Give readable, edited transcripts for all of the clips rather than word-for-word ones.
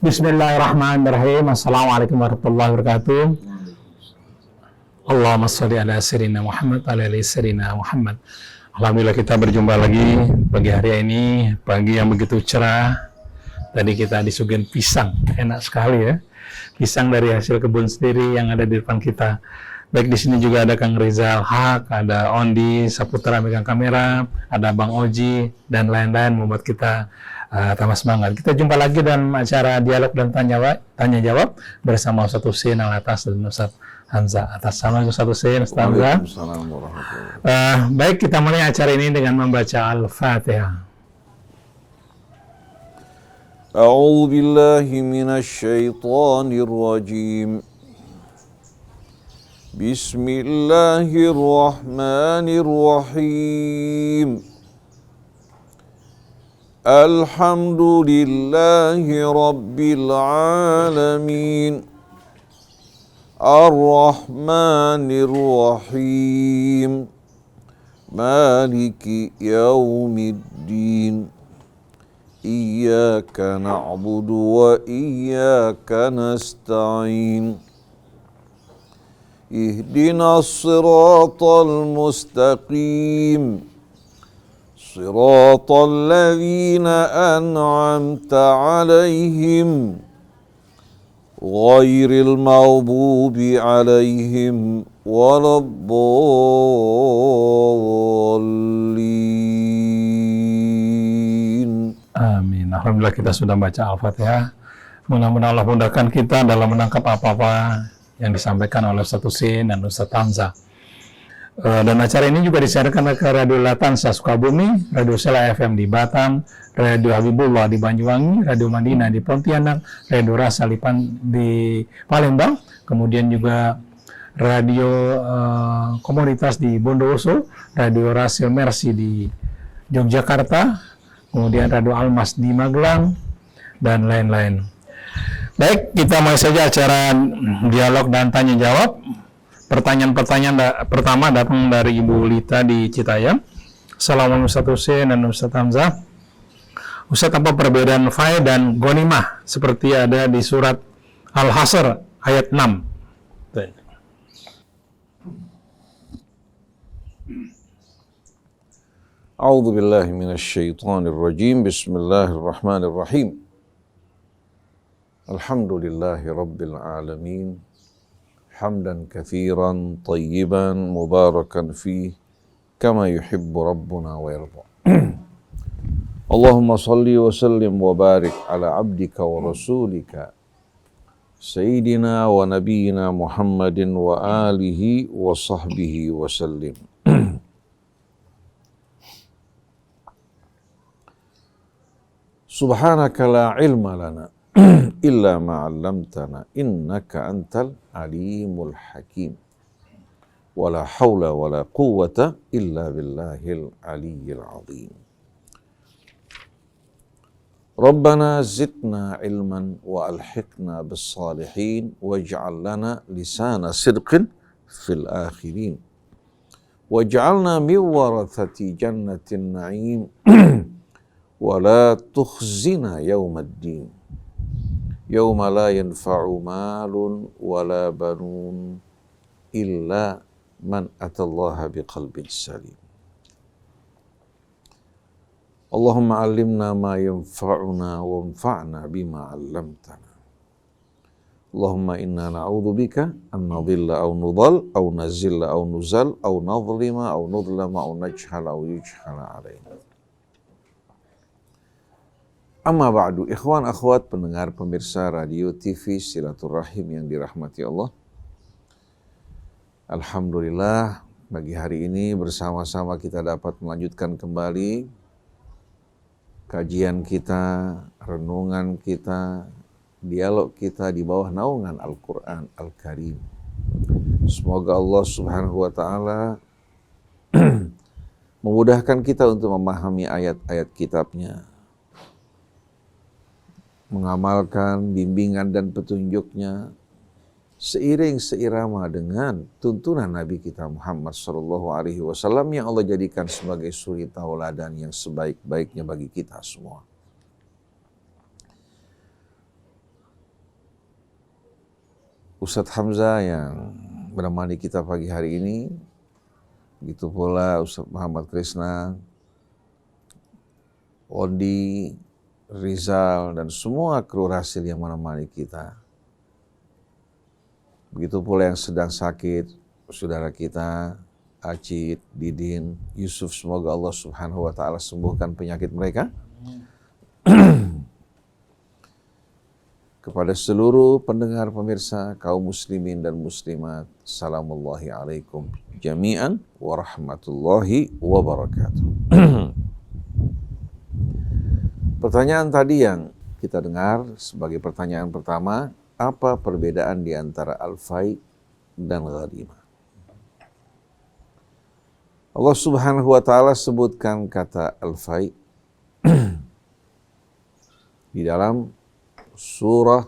Bismillahirrahmanirrahim. Assalamualaikum warahmatullahi wabarakatuh. Allahumma sholli ala sayyidina Muhammad ala ali sayyidina Muhammad. Alhamdulillah kita berjumpa lagi pagi hari ini, pagi yang begitu cerah. Tadi kita disuguhin pisang, enak sekali ya. Pisang dari hasil kebun sendiri yang ada di depan kita. Baik, di sini juga ada Kang Rizal Haq, ada Ondi Saputra megang kamera, ada Bang Oji dan lain-lain membuat kita tambah semangat. Kita jumpa lagi dalam acara dialog dan tanya jawab bersama Ustaz Husein Alatas dan Ustaz Hamzah atas. Assalamualaikum Ustaz Husein, Ustaz Hamzah. Baik, kita mulai acara ini dengan membaca Al-Fatihah. A'udzu billahi minasy syaithanir rajim. Bismillahirrahmanirrahim. Alhamdulillahi rabbil alamin. Ar-Rahmanir Rahim. Maliki yaumiddin. Iyyaka na'budu wa iyyaka nasta'in. Ihdinas siratal mustaqim. Siratal ladzina an'amta 'alaihim ghairil maghdubi 'alaihim waladdallin. Amin. Alhamdulillah kita sudah baca Al-Fatihah. Mudah-mudahan Allah mudahkan kita dalam menangkap apa-apa yang disampaikan oleh Ustaz Husein dan Ustaz Hamzah. Dan acara ini juga disiarkan ke Radio Latansa Sukabumi, Radio Sela FM di Batam, Radio Habibullah di Banyuwangi, Radio Madinah di Pontianak, Radio Rasa di Palembang, kemudian juga Radio Komunitas di Bondowoso, Radio Rasil Mercy di Yogyakarta, kemudian Radio Almas di Magelang, dan lain-lain. Baik, kita mulai saja acara dialog dan tanya jawab. Pertanyaan pertama datang dari Ibu Lita di Citayam. Assalamualaikum Ustaz Husein dan Ustaz Hamzah. Ustaz, apa perbedaan fai dan ghanimah seperti ada di surat Al-Hasr ayat 6? A'udzu billahi minasy syaithanir rajim. Bismillahirrahmanirrahim. Alhamdulillahi rabbil alamin. Hamdan katsiran tayyiban mubarakan fih kama yuhibbu rabbuna wa yarda. Allahumma salli wa sallim wa barik ala abdika wa rasulika sayyidina wa nabiyyina Muhammadin wa alihi wa sahbihi wa sallim. Subhanaka la ilma lana illa ma 'allamtana innaka antal alimul hakim. Wala haula wala quwwata illa billahil aliyyil azim. Rabbana zidna ilman wa alhiqna bis salihin waj'al lana lisana sidqin fil akhirin. Waj'alna min warathati jannatin na'im. Wala tukhzina yawmaddin. Yawma la yanfa'u malun wala banun illa man atallaha biqalbin salim. Allahumma allimna ma yanfa'una wanfa'na bima 'allamtana. Allahumma inna na'udzubika an nadhilla aw nudhal aw nazilla aw nuzal aw nadhlima aw nudlama aw najhala aw yujhala 'alaina. Amma ba'du, ikhwan akhwat pendengar pemirsa radio TV Silaturahim yang dirahmati Allah. Alhamdulillah, pagi hari ini bersama-sama kita dapat melanjutkan kembali kajian kita, renungan kita, dialog kita di bawah naungan Al-Quran Al-Karim. Semoga Allah Subhanahu wa Ta'ala memudahkan kita untuk memahami ayat-ayat kitabnya, mengamalkan bimbingan dan petunjuknya seiring seirama dengan tuntunan Nabi kita Muhammad SAW yang Allah jadikan sebagai suri tauladan yang sebaik-baiknya bagi kita semua. Ustadz Hamzah yang menemani kita pagi hari ini, begitu pula Ustadz Muhammad Krisna, Ondi, Rizal, dan semua kru Rasil yang menemani kita. Begitu pula yang sedang sakit, saudara kita, Acid, Didin, Yusuf, semoga Allah Subhanahu wa Ta'ala sembuhkan penyakit mereka. Kepada seluruh pendengar pemirsa, kaum muslimin dan muslimat, salamullahi alaikum jami'an wa rahmatullahi wa barakatuh. Pertanyaan tadi yang kita dengar sebagai pertanyaan pertama, apa perbedaan di antara al-fai dan ghanimah? Allah Subhanahu wa Ta'ala sebutkan kata al-fai di dalam surah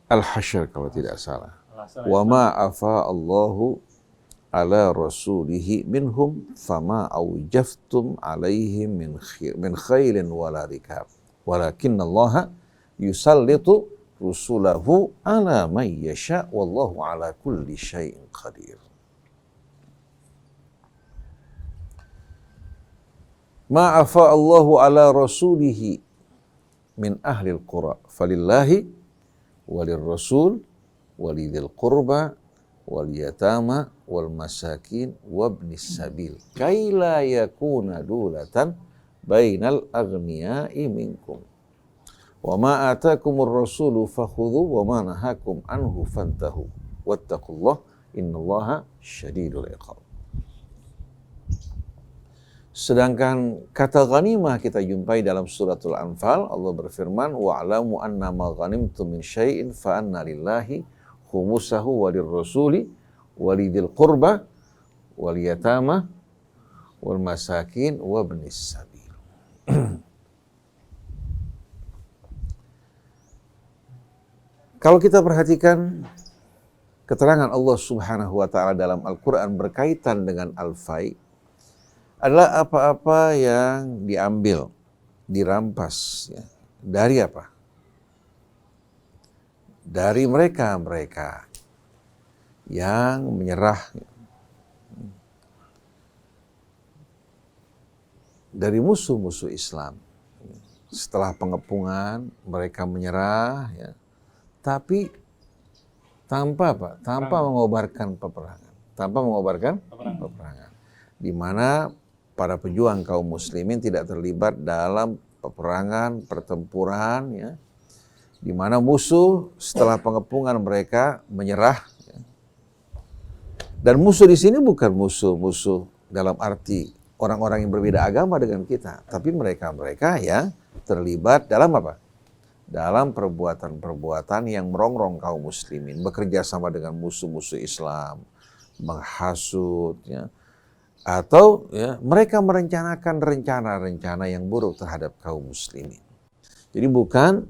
Al-Hasyr kalau tidak salah. Wa ma afa Allahu ala rasulihi minhum fama awjaftum alaihim min khailin wala rikab walakinna Allah yusallitu rusulahu ala man yasha wallahu ala kulli syai'in qadir. Ma afa Allahu ala rasulihi min ahli al-qura falillahi walil rasul walidil qurba wal yatama wal masakin wabnis sabil kai la yakuna dulatan bainal aghniyai minkum wa ma atakumur rasulu fakhudhu wa ma nahakum anhu fantahu wattaqullaha innallaha syadidul iqab. Sedangkan kata ghanimah kita jumpai dalam suratul Anfal. Allah berfirman, wa'alamu anna ma ghanimtum min syai'in fa anna lillahi khumusahu walir rasuli walidil qurba wal yatama wal masakin wabnis sabil. Kalau kita perhatikan keterangan Allah Subhanahu wa Ta'ala dalam Al-Quran berkaitan dengan al-fai, adalah apa-apa yang diambil, dirampas, ya. Dari apa? Dari mereka yang menyerah, dari musuh-musuh Islam. Setelah pengepungan, mereka menyerah, ya. Tapi tanpa apa? Tanpa mengobarkan peperangan. Peperangan. Di mana para pejuang kaum muslimin tidak terlibat dalam peperangan, pertempuran, ya, di mana musuh setelah pengepungan mereka menyerah, ya. Dan musuh di sini bukan musuh dalam arti orang-orang yang berbeda agama dengan kita, tapi mereka yang terlibat dalam apa? Dalam perbuatan-perbuatan yang merongrong kaum muslimin, bekerja sama dengan musuh-musuh Islam, menghasut, ya. Atau ya, mereka merencanakan rencana-rencana yang buruk terhadap kaum muslimin. Jadi bukan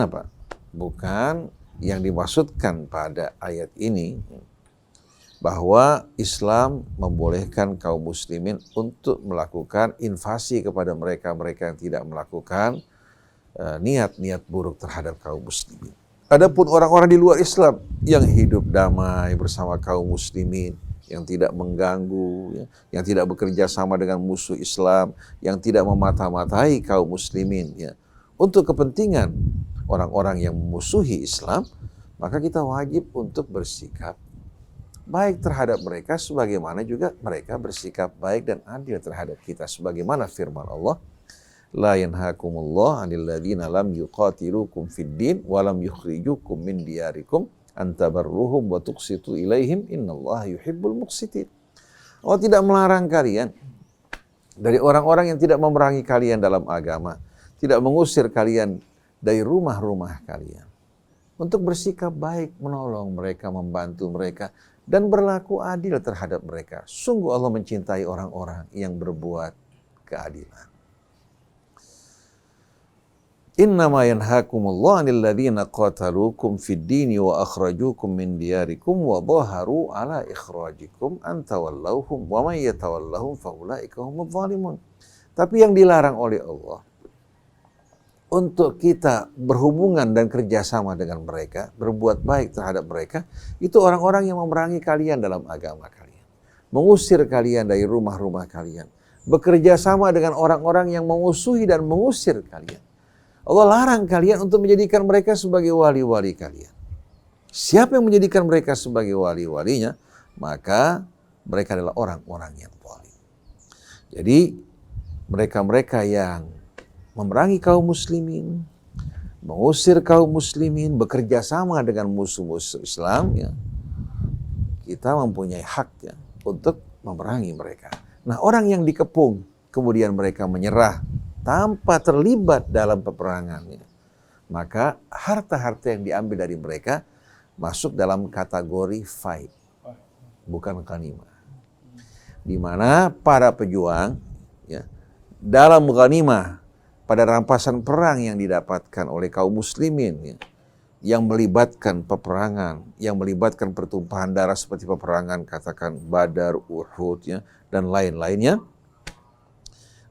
apa? Bukan yang dimaksudkan pada ayat ini bahwa Islam membolehkan kaum muslimin untuk melakukan invasi kepada mereka yang tidak melakukan niat-niat buruk terhadap kaum muslimin. Adapun orang-orang di luar Islam yang hidup damai bersama kaum muslimin, yang tidak mengganggu, ya, yang tidak bekerja sama dengan musuh Islam, yang tidak memata-matai kaum muslimin, ya, untuk kepentingan orang-orang yang memusuhi Islam, maka kita wajib untuk bersikap baik terhadap mereka, sebagaimana juga mereka bersikap baik dan adil terhadap kita, sebagaimana firman Allah, la yanhakumullah 'anil ladzina lam yuqatilukum fid din wa lam yukhrijukum min diyarikum antabarruhum wa tuqsitu ilaihim innallaha yuhibbul muqsitin. Allah tidak melarang kalian dari orang-orang yang tidak memerangi kalian dalam agama, tidak mengusir kalian dari rumah-rumah kalian, untuk bersikap baik, menolong mereka, membantu mereka, dan berlaku adil terhadap mereka. Sungguh Allah mencintai orang-orang yang berbuat keadilan. Innama yanhakumullah 'anil ladzina qataluukum fid dini wa akhrajukum min diyarikum wa dhaharu 'ala ikhrajikum an tawallawhum wa may yatawallahum fa ulaika humudz zalimun. Tapi yang dilarang oleh Allah untuk kita berhubungan dan kerjasama dengan mereka, berbuat baik terhadap mereka, itu orang-orang yang memerangi kalian dalam agama kalian, mengusir kalian dari rumah-rumah kalian, bekerja sama dengan orang-orang yang memusuhi dan mengusir kalian. Allah larang kalian untuk menjadikan mereka sebagai wali-wali kalian. Siapa yang menjadikan mereka sebagai wali-walinya, maka mereka adalah orang-orang yang zalim. Jadi mereka-mereka yang memerangi kaum muslimin, mengusir kaum muslimin, bekerja sama dengan musuh-musuh Islam, ya, kita mempunyai hak ya, untuk memerangi mereka. Nah, orang yang dikepung, kemudian mereka menyerah tanpa terlibat dalam peperangan, ya, maka harta-harta yang diambil dari mereka masuk dalam kategori fight, bukan ghanimah. Di mana para pejuang ya, dalam ghanimah pada rampasan perang yang didapatkan oleh kaum muslimin ya, yang melibatkan peperangan, yang melibatkan pertumpahan darah seperti peperangan katakan Badar, Uhud ya, dan lain-lainnya,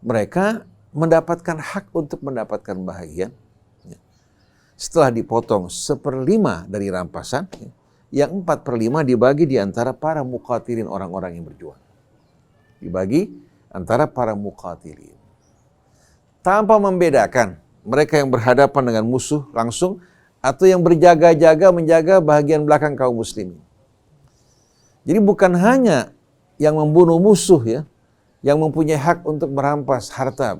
mereka mendapatkan hak untuk mendapatkan bahagian. Setelah dipotong 1/5 dari rampasan, yang 4/5 dibagi di antara para muqatilin, orang-orang yang berjuang. Dibagi antara para muqatilin. Tanpa membedakan mereka yang berhadapan dengan musuh langsung atau yang berjaga-jaga menjaga bahagian belakang kaum muslimin. Jadi bukan hanya yang membunuh musuh ya, yang mempunyai hak untuk merampas harta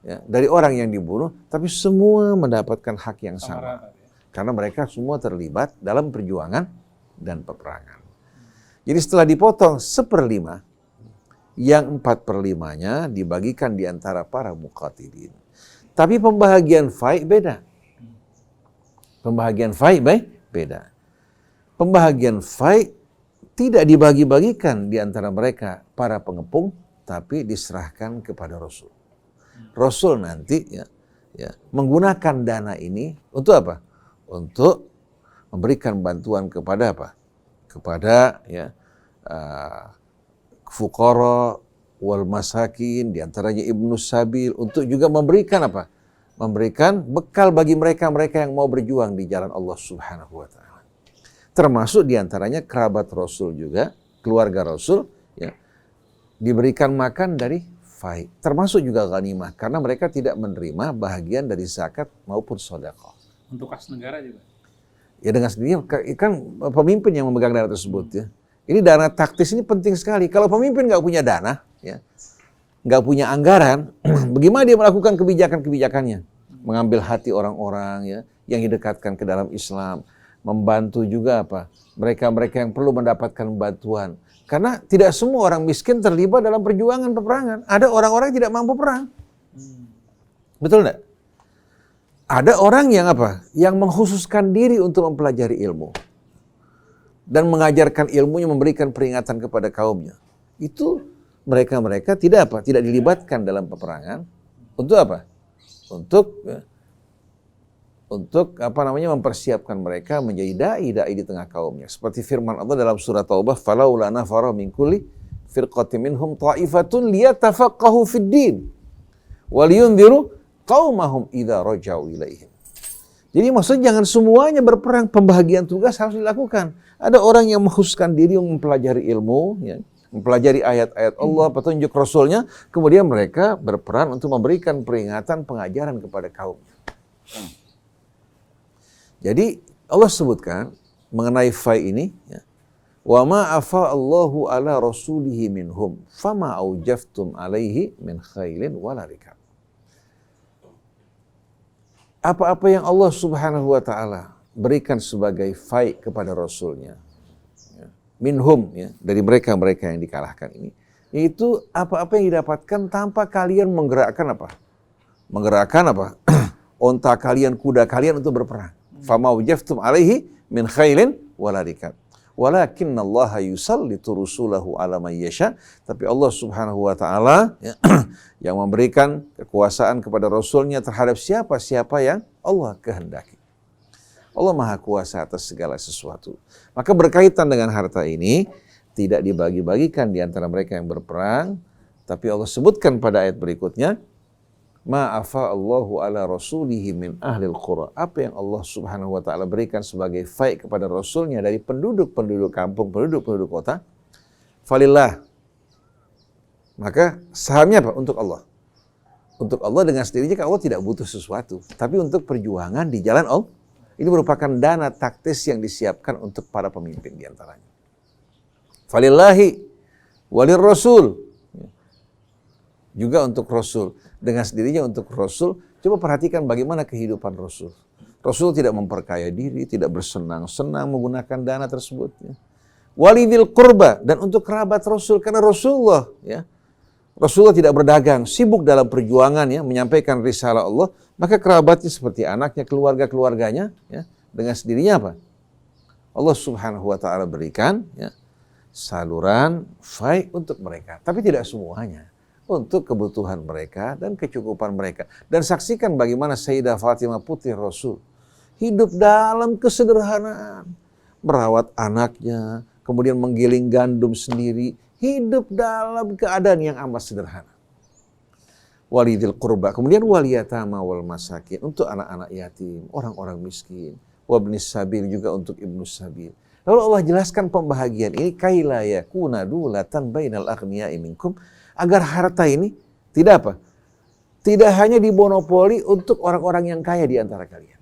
ya, dari orang yang dibunuh, tapi semua mendapatkan hak yang sama. Karena mereka semua terlibat dalam perjuangan dan peperangan. Jadi setelah dipotong 1/5, yang 4/5-nya dibagikan di antara para muqatilin. Tapi pembahagian fai' beda. Pembahagian fai' beda. Pembahagian fai' tidak dibagi-bagikan di antara mereka para pengepung, tapi diserahkan kepada Rasul. Rasul nanti ya menggunakan dana ini untuk apa? Untuk memberikan bantuan kepada apa? Kepada ya fuqara wal masakin, di antaranya Ibnu Sabil, untuk juga memberikan apa? Memberikan bekal bagi mereka-mereka yang mau berjuang di jalan Allah Subhanahu wa taala. Termasuk di antaranya kerabat Rasul juga, keluarga Rasul ya, diberikan makan dari fai', termasuk juga ghanimah, karena mereka tidak menerima bahagian dari zakat maupun sedekah. Untuk kas negara juga? Ya dengan sendirinya, kan pemimpin yang memegang dana tersebut ya. Ini dana taktis ini penting sekali. Kalau pemimpin nggak punya dana, ya, nggak punya anggaran, bagaimana dia melakukan kebijakan-kebijakannya? Mengambil hati orang-orang ya, yang didekatkan ke dalam Islam, membantu juga apa? Mereka-mereka yang perlu mendapatkan bantuan. Karena tidak semua orang miskin terlibat dalam perjuangan peperangan. Ada orang-orang yang tidak mampu perang. Betul enggak? Ada orang yang apa? Yang mengkhususkan diri untuk mempelajari ilmu. Dan mengajarkan ilmunya, memberikan peringatan kepada kaumnya. Itu mereka-mereka tidak apa? Tidak dilibatkan dalam peperangan. Untuk apa? Untuk mempersiapkan mereka menjadi dai di tengah kaumnya. Seperti firman Allah dalam surah Taubah, "Falaula nafara min kulli firqatin minhum ta'ifatun liyatafaqahu fid din wa liyunziru qaumahum idza raja'u ilaihim." Jadi maksudnya jangan semuanya berperang, pembagian tugas harus dilakukan. Ada orang yang mengkhususkan diri untuk mempelajari ilmu, ya, mempelajari ayat-ayat Allah, petunjuk Rasulnya, kemudian mereka berperan untuk memberikan peringatan, pengajaran kepada kaumnya. Jadi Allah sebutkan mengenai fai ini, ya, wa ma afa Allahu ala rasulihi minhum fama aujaftum alaihi min khailin wala rikab. Apa-apa yang Allah Subhanahu wa taala berikan sebagai fai kepada Rasulnya, ya, minhum ya, dari mereka-mereka yang dikalahkan ini, itu apa-apa yang didapatkan tanpa kalian menggerakkan apa? Menggerakkan apa? Onta kalian, kuda kalian untuk berperang. Fama wajaftum alaihi min khailin wala rikab. Walakinnallaha yusallitu rusulahu ala man yasha. Tapi Allah Subhanahu wa taala ya, yang memberikan kekuasaan kepada Rasulnya terhadap siapa-siapa yang Allah kehendaki. Allah Maha Kuasa atas segala sesuatu. Maka berkaitan dengan harta ini tidak dibagi-bagikan di antara mereka yang berperang, tapi Allah sebutkan pada ayat berikutnya, Ma'afa Allahu ala rasulihi min ahlil qura. Apa yang Allah subhanahu wa ta'ala berikan sebagai faid kepada Rasulnya dari penduduk-penduduk kampung, penduduk-penduduk kota. Falillah. Maka sahamnya apa? Untuk Allah. Untuk Allah dengan sendirinya Allah tidak butuh sesuatu. Tapi untuk perjuangan di jalan Allah. Ini merupakan dana taktis yang disiapkan untuk para pemimpin diantaranya. Falillahi walir rasul. Juga untuk Rasul. Dengan sendirinya untuk Rasul. Coba perhatikan bagaimana kehidupan Rasul. Rasul tidak memperkaya diri, tidak bersenang-senang menggunakan dana tersebut. Ya. Walidil qurba, dan untuk kerabat Rasul. Karena Rasulullah, ya, Rasulullah tidak berdagang, sibuk dalam perjuangan, ya, menyampaikan risalah Allah. Maka kerabatnya seperti anaknya, keluarga-keluarganya, ya, dengan sendirinya apa? Allah subhanahu wa ta'ala berikan, ya, saluran faid untuk mereka. Tapi tidak semuanya. Untuk kebutuhan mereka dan kecukupan mereka. Dan saksikan bagaimana Sayyidah Fatimah putri Rasul hidup dalam kesederhanaan. Merawat anaknya, kemudian menggiling gandum sendiri. Hidup dalam keadaan yang amat sederhana. Walidil qurba, kemudian waliyatama wal masakin. Untuk anak-anak yatim, orang-orang miskin. Wabnis sabil, juga untuk ibnu sabil. Lalu Allah jelaskan pembahagian ini. Kaila yakuna dulatan bainal aghniya'i minkum. Agar harta ini tidak apa? Tidak hanya dimonopoli untuk orang-orang yang kaya di antara kalian.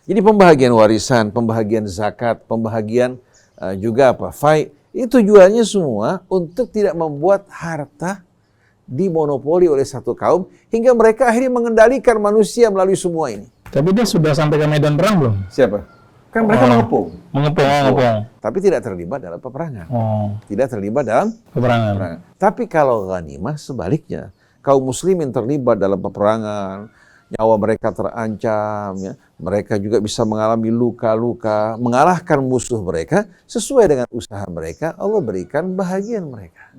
Jadi pembahagian warisan, pembahagian zakat, pembahagian juga apa? Faid. Itu tujuannya semua untuk tidak membuat harta dimonopoli oleh satu kaum hingga mereka akhirnya mengendalikan manusia melalui semua ini. Tapi dia sudah sampai ke medan perang belum? Siapa? Kan mereka mengepung. Mengepung. Tapi tidak terlibat dalam peperangan. Tidak terlibat dalam peperangan. Tapi kalau ghanimah sebaliknya. Kaum muslimin terlibat dalam peperangan. Nyawa mereka terancam. Ya. Mereka juga bisa mengalami luka-luka. Mengalahkan musuh mereka. Sesuai dengan usaha mereka. Allah berikan bahagian mereka.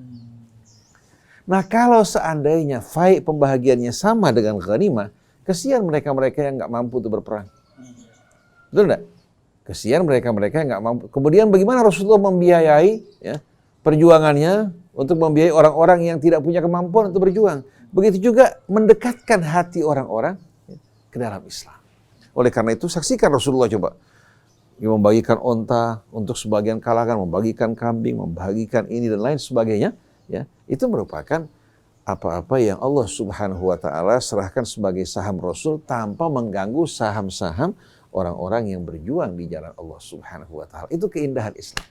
Nah kalau seandainya faid pembahagiannya sama dengan ghanimah. Kesian mereka-mereka yang nggak mampu untuk berperang. Betul enggak? Kesian mereka-mereka yang nggak mampu. Kemudian bagaimana Rasulullah membiayai, ya, perjuangannya untuk membiayai orang-orang yang tidak punya kemampuan untuk berjuang. Begitu juga mendekatkan hati orang-orang, ya, ke dalam Islam. Oleh karena itu saksikan Rasulullah coba. Dia membagikan onta untuk sebagian kalangan, membagikan kambing, membagikan ini dan lain sebagainya. Ya, itu merupakan apa-apa yang Allah subhanahu wa ta'ala serahkan sebagai saham Rasul tanpa mengganggu saham-saham orang-orang yang berjuang di jalan Allah subhanahu wa ta'ala. Itu keindahan Islam.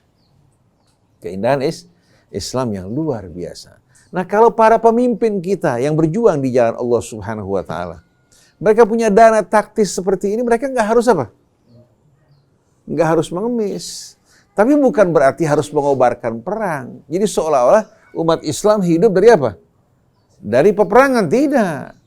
Keindahan Islam yang luar biasa. Nah kalau para pemimpin kita yang berjuang di jalan Allah subhanahu wa ta'ala, mereka punya dana taktis seperti ini, mereka nggak harus apa? Nggak harus mengemis. Tapi bukan berarti harus mengobarkan perang. Jadi seolah-olah umat Islam hidup dari apa? Dari peperangan, tidak.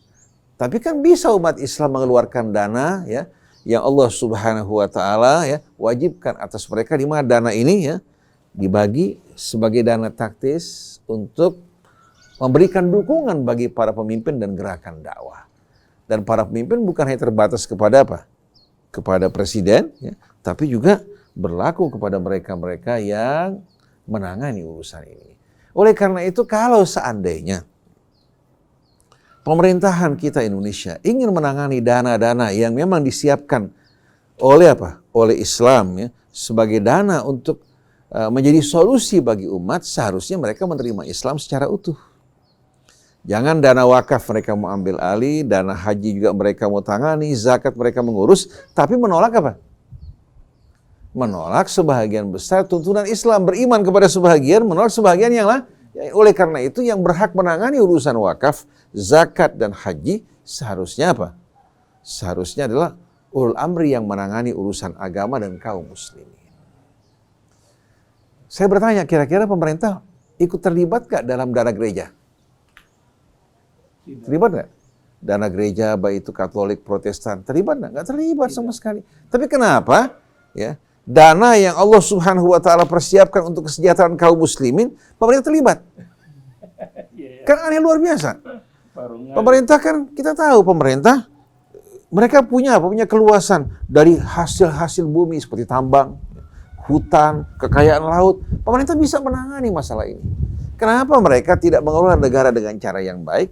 Tapi kan bisa umat Islam mengeluarkan dana, ya, yang Allah subhanahu wa ta'ala, ya, wajibkan atas mereka, di mana dana ini, ya, dibagi sebagai dana taktis untuk memberikan dukungan bagi para pemimpin dan gerakan dakwah. Dan para pemimpin bukan hanya terbatas kepada apa? Kepada presiden, ya, tapi juga berlaku kepada mereka-mereka yang menangani urusan ini. Oleh karena itu kalau seandainya pemerintahan kita Indonesia ingin menangani dana-dana yang memang disiapkan oleh apa? Oleh Islam, ya, sebagai dana untuk menjadi solusi bagi umat, seharusnya mereka menerima Islam secara utuh. Jangan dana wakaf mereka mau ambil alih, dana haji juga mereka mau tangani, zakat mereka mengurus, tapi menolak apa? Menolak sebahagian besar tuntunan Islam, beriman kepada sebahagian, menolak sebahagian yang lain. Oleh karena itu yang berhak menangani urusan wakaf, zakat dan haji seharusnya apa? Seharusnya adalah ulul amri yang menangani urusan agama dan kaum muslimin. Saya bertanya, kira-kira pemerintah ikut terlibat gak dalam dana gereja? Terlibat gak? Dana gereja, baik itu Katolik, Protestan, terlibat gak? Gak terlibat sama sekali. Tapi kenapa? Ya, dana yang Allah subhanahu wa ta'ala persiapkan untuk kesejahteraan kaum muslimin, pemerintah terlibat. Kan aneh luar biasa. Pemerintah kan, kita tahu pemerintah, mereka punya apa? Punya keluasan dari hasil-hasil bumi seperti tambang, hutan, kekayaan laut. Pemerintah bisa menangani masalah ini. Kenapa mereka tidak mengelola negara dengan cara yang baik?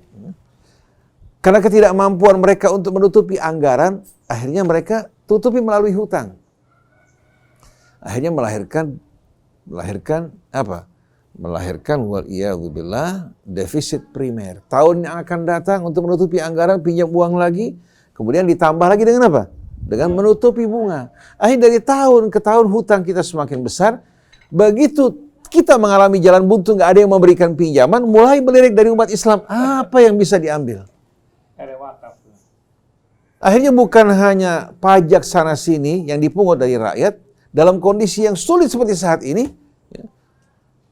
Karena ketidakmampuan mereka untuk menutupi anggaran, akhirnya mereka tutupi melalui hutang. Akhirnya melahirkan apa? Melahirkan waliyadzubillah defisit primer. Tahun yang akan datang untuk menutupi anggaran pinjam uang lagi, kemudian ditambah lagi dengan apa? Dengan menutupi bunga. Akhirnya dari tahun ke tahun hutang kita semakin besar. Begitu kita mengalami jalan buntu, nggak ada yang memberikan pinjaman, mulai melirik dari umat Islam, apa yang bisa diambil? Akhirnya bukan hanya pajak sana sini yang dipungut dari rakyat, dalam kondisi yang sulit seperti saat ini, ya,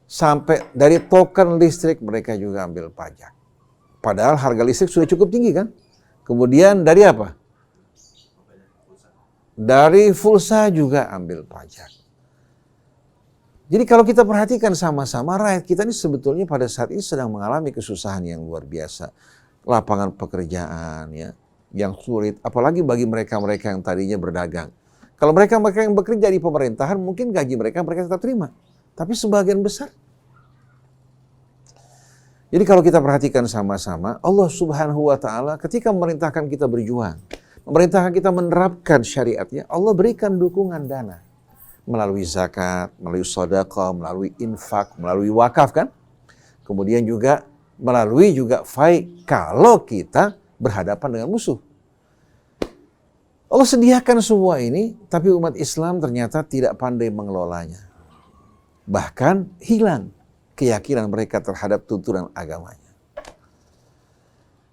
sampai dari token listrik mereka juga ambil pajak. Padahal harga listrik sudah cukup tinggi kan? Kemudian dari apa? Dari pulsa juga ambil pajak. Jadi kalau kita perhatikan sama-sama, rakyat kita ini sebetulnya pada saat ini sedang mengalami kesusahan yang luar biasa. Lapangan pekerjaan ya, yang sulit, apalagi bagi mereka-mereka yang tadinya berdagang. Kalau mereka yang bekerja di pemerintahan, mungkin gaji mereka tetap terima. Tapi sebagian besar. Jadi kalau kita perhatikan sama-sama, Allah Subhanahu wa Ta'ala ketika memerintahkan kita berjuang, memerintahkan kita menerapkan syariatnya, Allah berikan dukungan dana. Melalui zakat, melalui sedekah, melalui infak, melalui wakaf kan? Kemudian juga melalui juga faid kalau kita berhadapan dengan musuh. Allah sediakan semua ini, tapi umat Islam ternyata tidak pandai mengelolanya. Bahkan hilang keyakinan mereka terhadap tuntunan agamanya.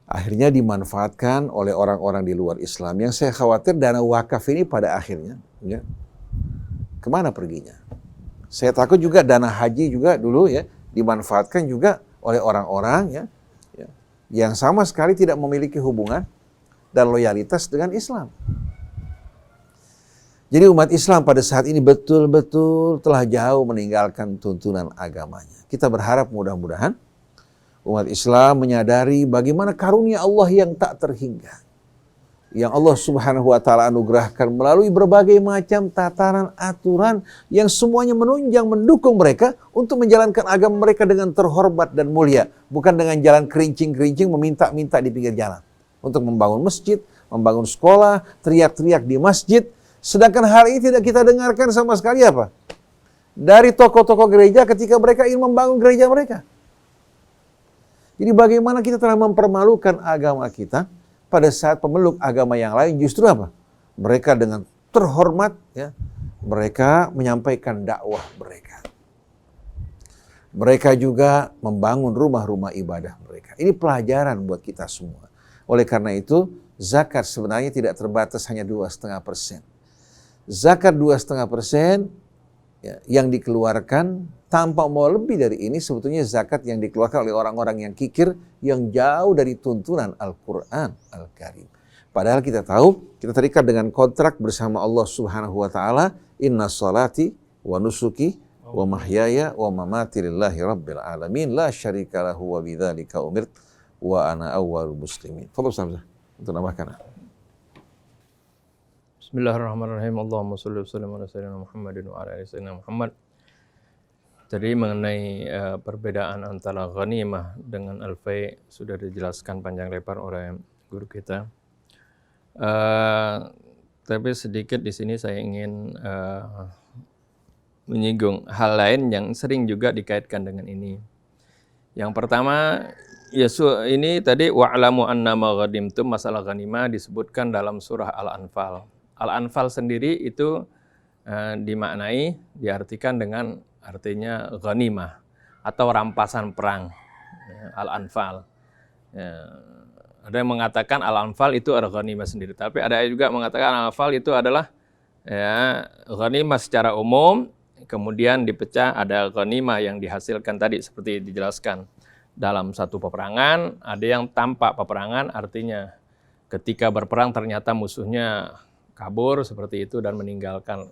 Akhirnya dimanfaatkan oleh orang-orang di luar Islam. Yang saya khawatir dana wakaf ini pada akhirnya, ya, kemana perginya? Saya takut juga dana haji juga dulu ya dimanfaatkan juga oleh orang-orang ya, yang sama sekali tidak memiliki hubungan dan loyalitas dengan Islam. Jadi umat Islam pada saat ini betul-betul telah jauh meninggalkan tuntunan agamanya. Kita berharap mudah-mudahan umat Islam menyadari bagaimana karunia Allah yang tak terhingga. Yang Allah Subhanahu wa Ta'ala anugerahkan melalui berbagai macam tataran aturan yang semuanya menunjang mendukung mereka untuk menjalankan agama mereka dengan terhormat dan mulia, bukan dengan jalan kerincing-kerincing meminta-minta di pinggir jalan untuk membangun masjid, membangun sekolah, teriak-teriak di masjid. Sedangkan hal ini tidak kita dengarkan sama sekali apa? Dari tokoh-tokoh gereja ketika mereka ingin membangun gereja mereka. Jadi bagaimana kita telah mempermalukan agama kita pada saat pemeluk agama yang lain justru apa? Mereka dengan terhormat ya, mereka menyampaikan dakwah mereka. Mereka juga membangun rumah-rumah ibadah mereka. Ini pelajaran buat kita semua. Oleh karena itu, zakat sebenarnya tidak terbatas hanya 2,5%. Zakat 2,5% ya, yang dikeluarkan tanpa mau lebih dari ini sebetulnya zakat yang dikeluarkan oleh orang-orang yang kikir, yang jauh dari tuntunan Al-Quran Al-Karim. Padahal kita tahu, kita terikat dengan kontrak bersama Allah Subhanahu wa Ta'ala, inna salati wa nusuki wa mahyaya wa mamati lillahi rabbil alamin, la syarika lahu wa bidzalika umirt wa ana awwalul muslimin. Fadhil Ustaz untuk nambahkan. Bismillahirrahmanirrahim. Allahumma sholli wa sallim ala sayyidina Muhammadin wa ala ali sayyidina Muhammad. Jadi mengenai perbedaan antara ghanimah dengan al-fai sudah dijelaskan panjang lebar oleh guru kita. Tapi sedikit di sini saya ingin menyinggung hal lain yang sering juga dikaitkan dengan ini. Yang pertama, ini tadi wa'lamu annama ghanimtum, masalah ghanimah disebutkan dalam surah Al-Anfal. Al-Anfal sendiri itu dimaknai, diartikan dengan artinya ghanimah atau rampasan perang. Al-Anfal. Ada yang mengatakan Al-Anfal itu adalah ghanimah sendiri, tapi ada juga mengatakan Al-Anfal itu adalah ghanimah secara umum, kemudian dipecah ada ghanimah yang dihasilkan tadi seperti dijelaskan dalam satu peperangan, ada yang tanpa peperangan, artinya ketika berperang ternyata musuhnya kabur seperti itu dan meninggalkan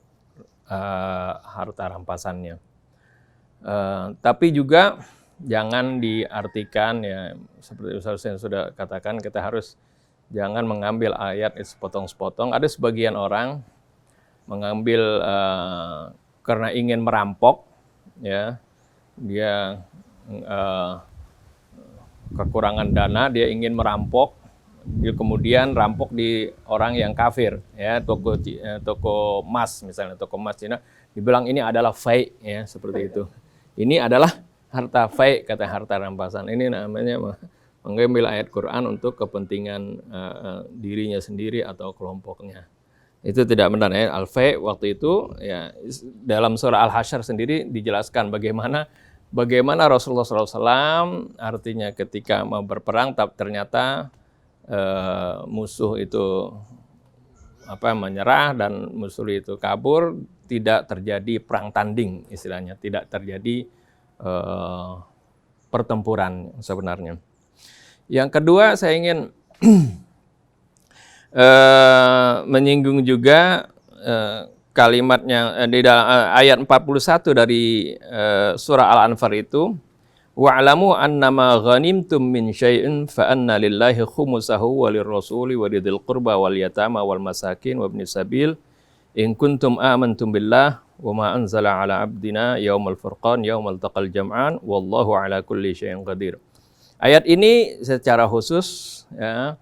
harta rampasannya. Tapi juga jangan diartikan ya seperti Ustaz yang sudah katakan, kita harus jangan mengambil ayat sepotong-sepotong. Ada sebagian orang mengambil karena ingin merampok, ya dia kekurangan dana, dia ingin merampok, dia kemudian rampok di orang yang kafir, ya, toko emas misalnya, toko emas Cina, dibilang ini adalah fake, ya, seperti itu. Ini adalah harta fake, kata harta rampasan. Ini namanya mengambil ayat Quran untuk kepentingan dirinya sendiri atau kelompoknya. Itu tidak benar, ya. Al-fake waktu itu, ya, dalam surah Al-Hasyr sendiri dijelaskan bagaimana Rasulullah SAW artinya ketika mau berperang ternyata musuh itu menyerah dan musuh itu kabur, tidak terjadi perang tanding istilahnya, tidak terjadi pertempuran sebenarnya. Yang kedua saya ingin menyinggung juga kalimatnya di dalam ayat 41 dari surah Al-Anfal itu, wa'lamu annama ghanimtum min syai'in fa anna lillahi khumusahu wa lirrasuli wa lidhil qurba wal yatama wal masakin wa ibnis sabil in kuntum amantum billah wa ma anzala ala abdina yaumal furqan yaumal taqal jam'an wallahu ala kulli syai'in qadir. Ayat ini secara khusus, ya,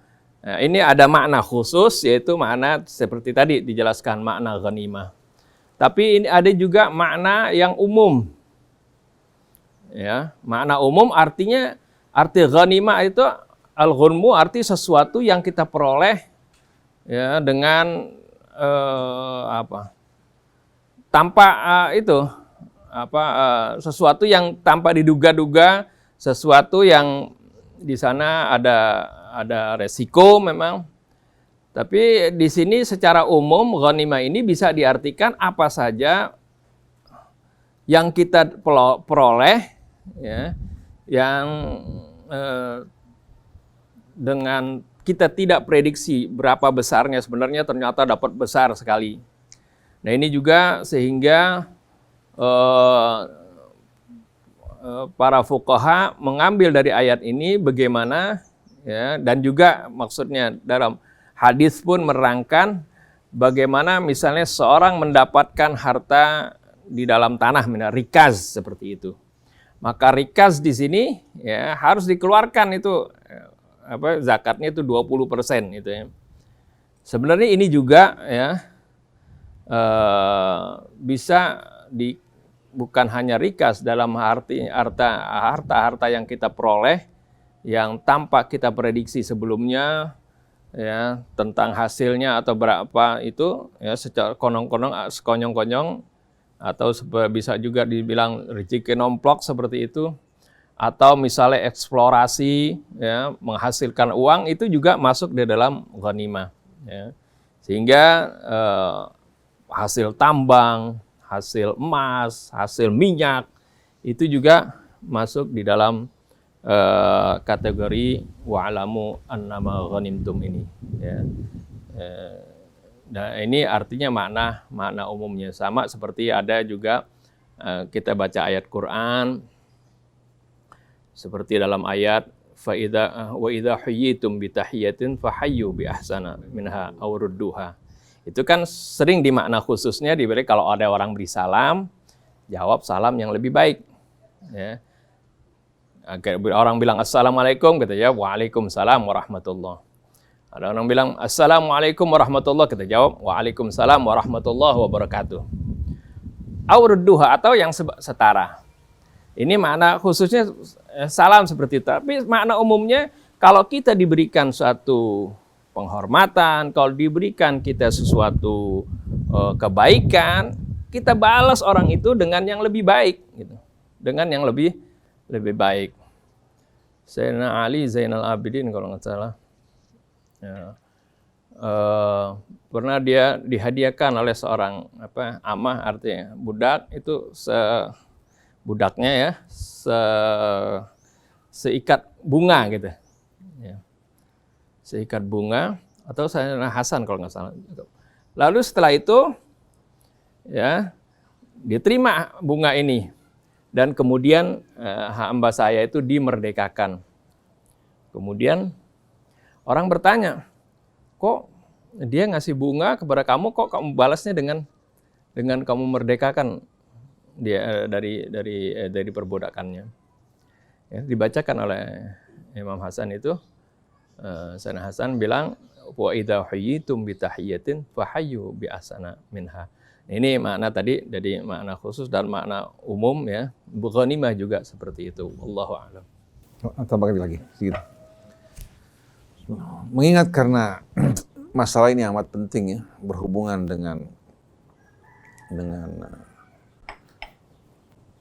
ini ada makna khusus, yaitu makna seperti tadi dijelaskan makna ghanimah. Tapi ini ada juga makna yang umum. Ya, makna umum artinya, arti ghanimah itu al-ghunmu, arti sesuatu yang kita peroleh, ya, dengan tanpa sesuatu yang tanpa diduga-duga, sesuatu yang di sana ada resiko memang. Tapi di sini secara umum ghanimah ini bisa diartikan apa saja yang kita peroleh, ya, yang dengan kita tidak prediksi berapa besarnya, sebenarnya ternyata dapat besar sekali. Nah ini juga sehingga para fuqaha mengambil dari ayat ini bagaimana, ya, dan juga maksudnya dalam hadis pun menerangkan bagaimana misalnya seorang mendapatkan harta di dalam tanah, rikaz seperti itu. Maka rikaz di sini, ya, harus dikeluarkan itu zakatnya itu 20% itu, ya. Sebenarnya ini juga, ya, bisa bukan hanya rikaz dalam arti harta yang kita peroleh yang tanpa kita prediksi sebelumnya, ya, tentang hasilnya atau berapa itu, ya, secara sekonyong-konyong atau bisa juga dibilang rezeki nomplok seperti itu, atau misalnya eksplorasi, ya, menghasilkan uang, itu juga masuk di dalam ghanimah, ya. Sehingga hasil tambang, hasil emas, hasil minyak itu juga masuk di dalam kategori wa'lamu annama ghanimtum ini, ya. Nah ini artinya makna umumnya sama seperti ada juga kita baca ayat Quran seperti dalam ayat wa idza huyyitum bi tahiyatin fahayyu bi ahsana minha aw rudduha. Itu kan sering dimakna khususnya diberi kalau ada orang beri salam, jawab salam yang lebih baik, ya. Orang bilang assalamualaikum, kita jawab waalaikumsalam warahmatullah. Ada orang bilang assalamualaikum warahmatullah, kita jawab waalaikumsalam warahmatullahi wabarakatuh. Aurudduha atau yang setara. Ini makna khususnya salam seperti itu. Tapi makna umumnya kalau kita diberikan suatu penghormatan, kalau diberikan kita sesuatu kebaikan, kita balas orang itu dengan yang lebih baik, gitu. Dengan yang lebih baik. Sayyidina Ali Zainal Abidin kalau nggak salah, ya, pernah dia dihadiahkan oleh seorang amah, artinya budak itu budaknya, ya, seikat bunga gitu, ya. Seikat bunga atau Sayyidina Hasan kalau nggak salah. Lalu setelah itu, ya, diterima bunga ini dan kemudian hamba saya itu dimerdekakan. Kemudian orang bertanya, kok dia ngasih bunga kepada kamu, kok kamu balasnya dengan kamu merdekakan dia dari perbudakannya. Ya, dibacakan oleh Imam Hasan itu, Sayyidina Hasan bilang, wa idza huyyitum bi tahiyyatin fahayyu bi ahsana minha. Ini makna tadi dari makna khusus dan makna umum ya. Ghanimah juga seperti itu. Wallahu a'lam. Tambahkan lagi sedikit. Mengingat karena masalah ini amat penting ya, berhubungan dengan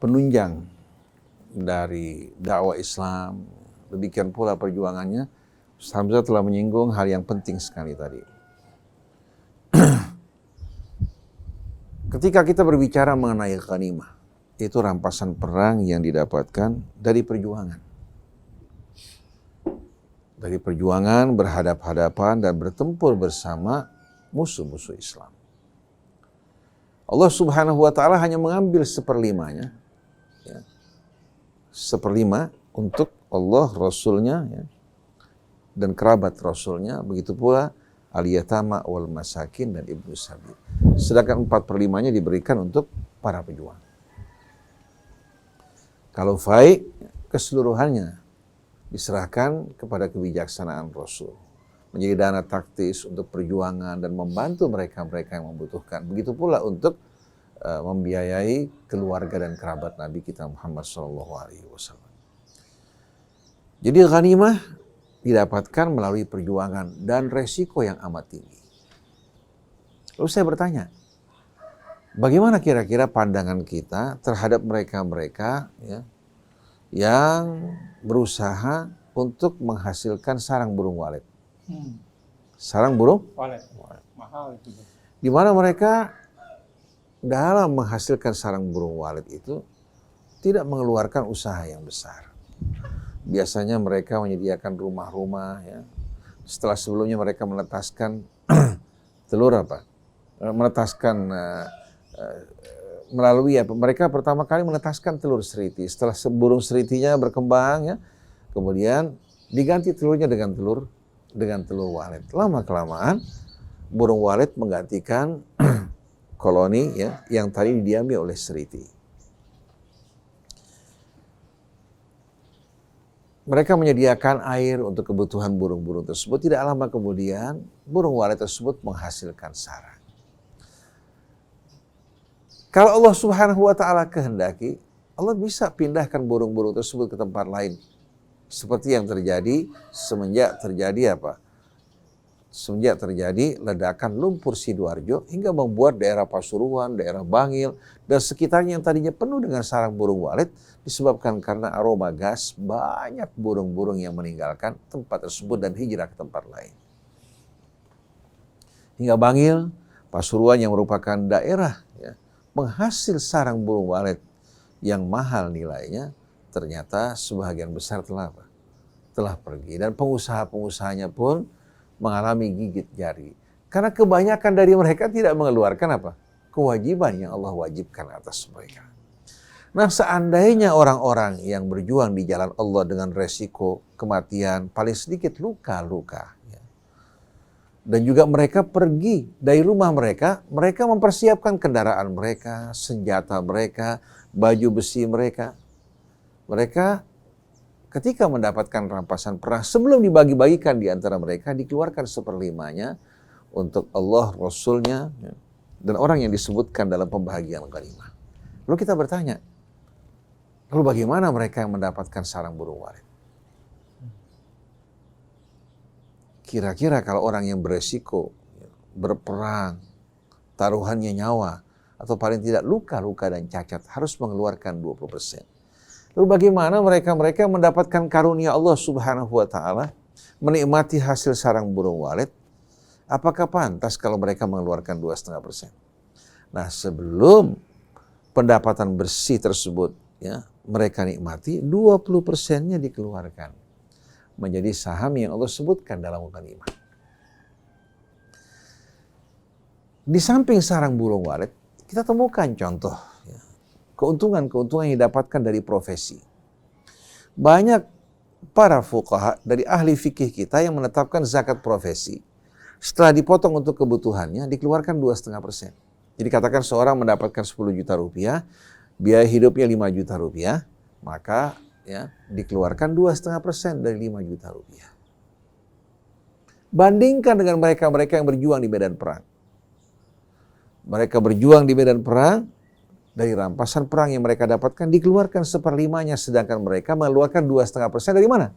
penunjang dari dakwah Islam, demikian pula perjuangannya. Ustaz Hamzah telah menyinggung hal yang penting sekali tadi. Ketika kita berbicara mengenai ghanimah, itu rampasan perang yang didapatkan dari perjuangan. Dari perjuangan berhadap-hadapan dan bertempur bersama musuh-musuh Islam. Allah Subhanahu wa ta'ala hanya mengambil seperlimanya, ya, seperlima untuk Allah, Rasulnya, ya, dan kerabat Rasulnya, begitu pula al-yatama wal masakin dan ibnu sabil. Sedangkan 4/5-nya diberikan untuk para pejuang. Kalau fai, keseluruhannya diserahkan kepada kebijaksanaan Rasul. Menjadi dana taktis untuk perjuangan dan membantu mereka-mereka yang membutuhkan. Begitu pula untuk membiayai keluarga dan kerabat Nabi kita Muhammad SAW. Jadi ghanimah didapatkan melalui perjuangan dan resiko yang amat tinggi. Lalu saya bertanya, bagaimana kira-kira pandangan kita terhadap mereka-mereka ya, yang berusaha untuk menghasilkan sarang burung walet? Sarang burung Walet. Mahal itu. di mana mereka dalam menghasilkan sarang burung walet itu tidak mengeluarkan usaha yang besar. Biasanya mereka menyediakan rumah-rumah ya. Setelah sebelumnya mereka menetaskan telur apa? Menetaskan melalui apa? Mereka pertama kali menetaskan telur seriti. Setelah burung seritinya berkembang ya, kemudian diganti telurnya dengan telur walet. Lama kelamaan burung walet menggantikan koloni ya yang tadi didiami oleh seriti. Mereka menyediakan air untuk kebutuhan burung-burung tersebut. Tidak lama kemudian burung walet tersebut menghasilkan sarang. Kalau Allah Subhanahu wa ta'ala kehendaki, Allah bisa pindahkan burung-burung tersebut ke tempat lain. Seperti yang terjadi semenjak terjadi apa? Semenjak terjadi ledakan lumpur Sidoarjo hingga membuat daerah Pasuruan, daerah Bangil, dan sekitarnya yang tadinya penuh dengan sarang burung walet disebabkan karena aroma gas, banyak burung-burung yang meninggalkan tempat tersebut dan hijrah ke tempat lain. Hingga Bangil, Pasuruan yang merupakan daerah ya, penghasil sarang burung walet yang mahal nilainya, ternyata sebagian besar telah pergi. Dan pengusaha-pengusahanya pun mengalami gigit jari. Karena kebanyakan dari mereka tidak mengeluarkan apa? Kewajiban yang Allah wajibkan atas mereka. Nah, seandainya orang-orang yang berjuang di jalan Allah dengan resiko kematian, paling sedikit luka-luka, ya, dan juga mereka pergi dari rumah mereka mempersiapkan kendaraan mereka, senjata mereka, baju besi mereka. Mereka ketika mendapatkan rampasan perang, sebelum dibagi-bagikan di antara mereka, dikeluarkan seperlimanya untuk Allah, Rasulnya, dan orang yang disebutkan dalam pembahagian ghanimah. Lalu kita bertanya, lalu bagaimana mereka yang mendapatkan sarang burung walet? Kira-kira kalau orang yang beresiko, berperang, taruhannya nyawa, atau paling tidak luka-luka dan cacat, harus mengeluarkan 20%. Lalu bagaimana mereka-mereka yang mendapatkan karunia Allah Subhanahu wa ta'ala, menikmati hasil sarang burung walet, apakah pantas kalau mereka mengeluarkan 2,5%? Nah, sebelum pendapatan bersih tersebut ya, mereka nikmati, 20%-nya dikeluarkan menjadi saham yang Allah sebutkan dalam ghanimah. Di samping sarang burung walet, kita temukan contoh ya, keuntungan-keuntungan yang didapatkan dari profesi. Banyak para fuqaha dari ahli fikih kita yang menetapkan zakat profesi. Setelah dipotong untuk kebutuhannya, dikeluarkan 2,5%. Jadi katakan seorang mendapatkan 10 juta rupiah, biaya hidupnya 5 juta rupiah, maka ya dikeluarkan 2,5% dari 5 juta rupiah. Bandingkan dengan mereka-mereka yang berjuang di medan perang. Mereka berjuang di medan perang, dari rampasan perang yang mereka dapatkan dikeluarkan 1/5-nya, sedangkan mereka mengeluarkan 2,5% dari mana?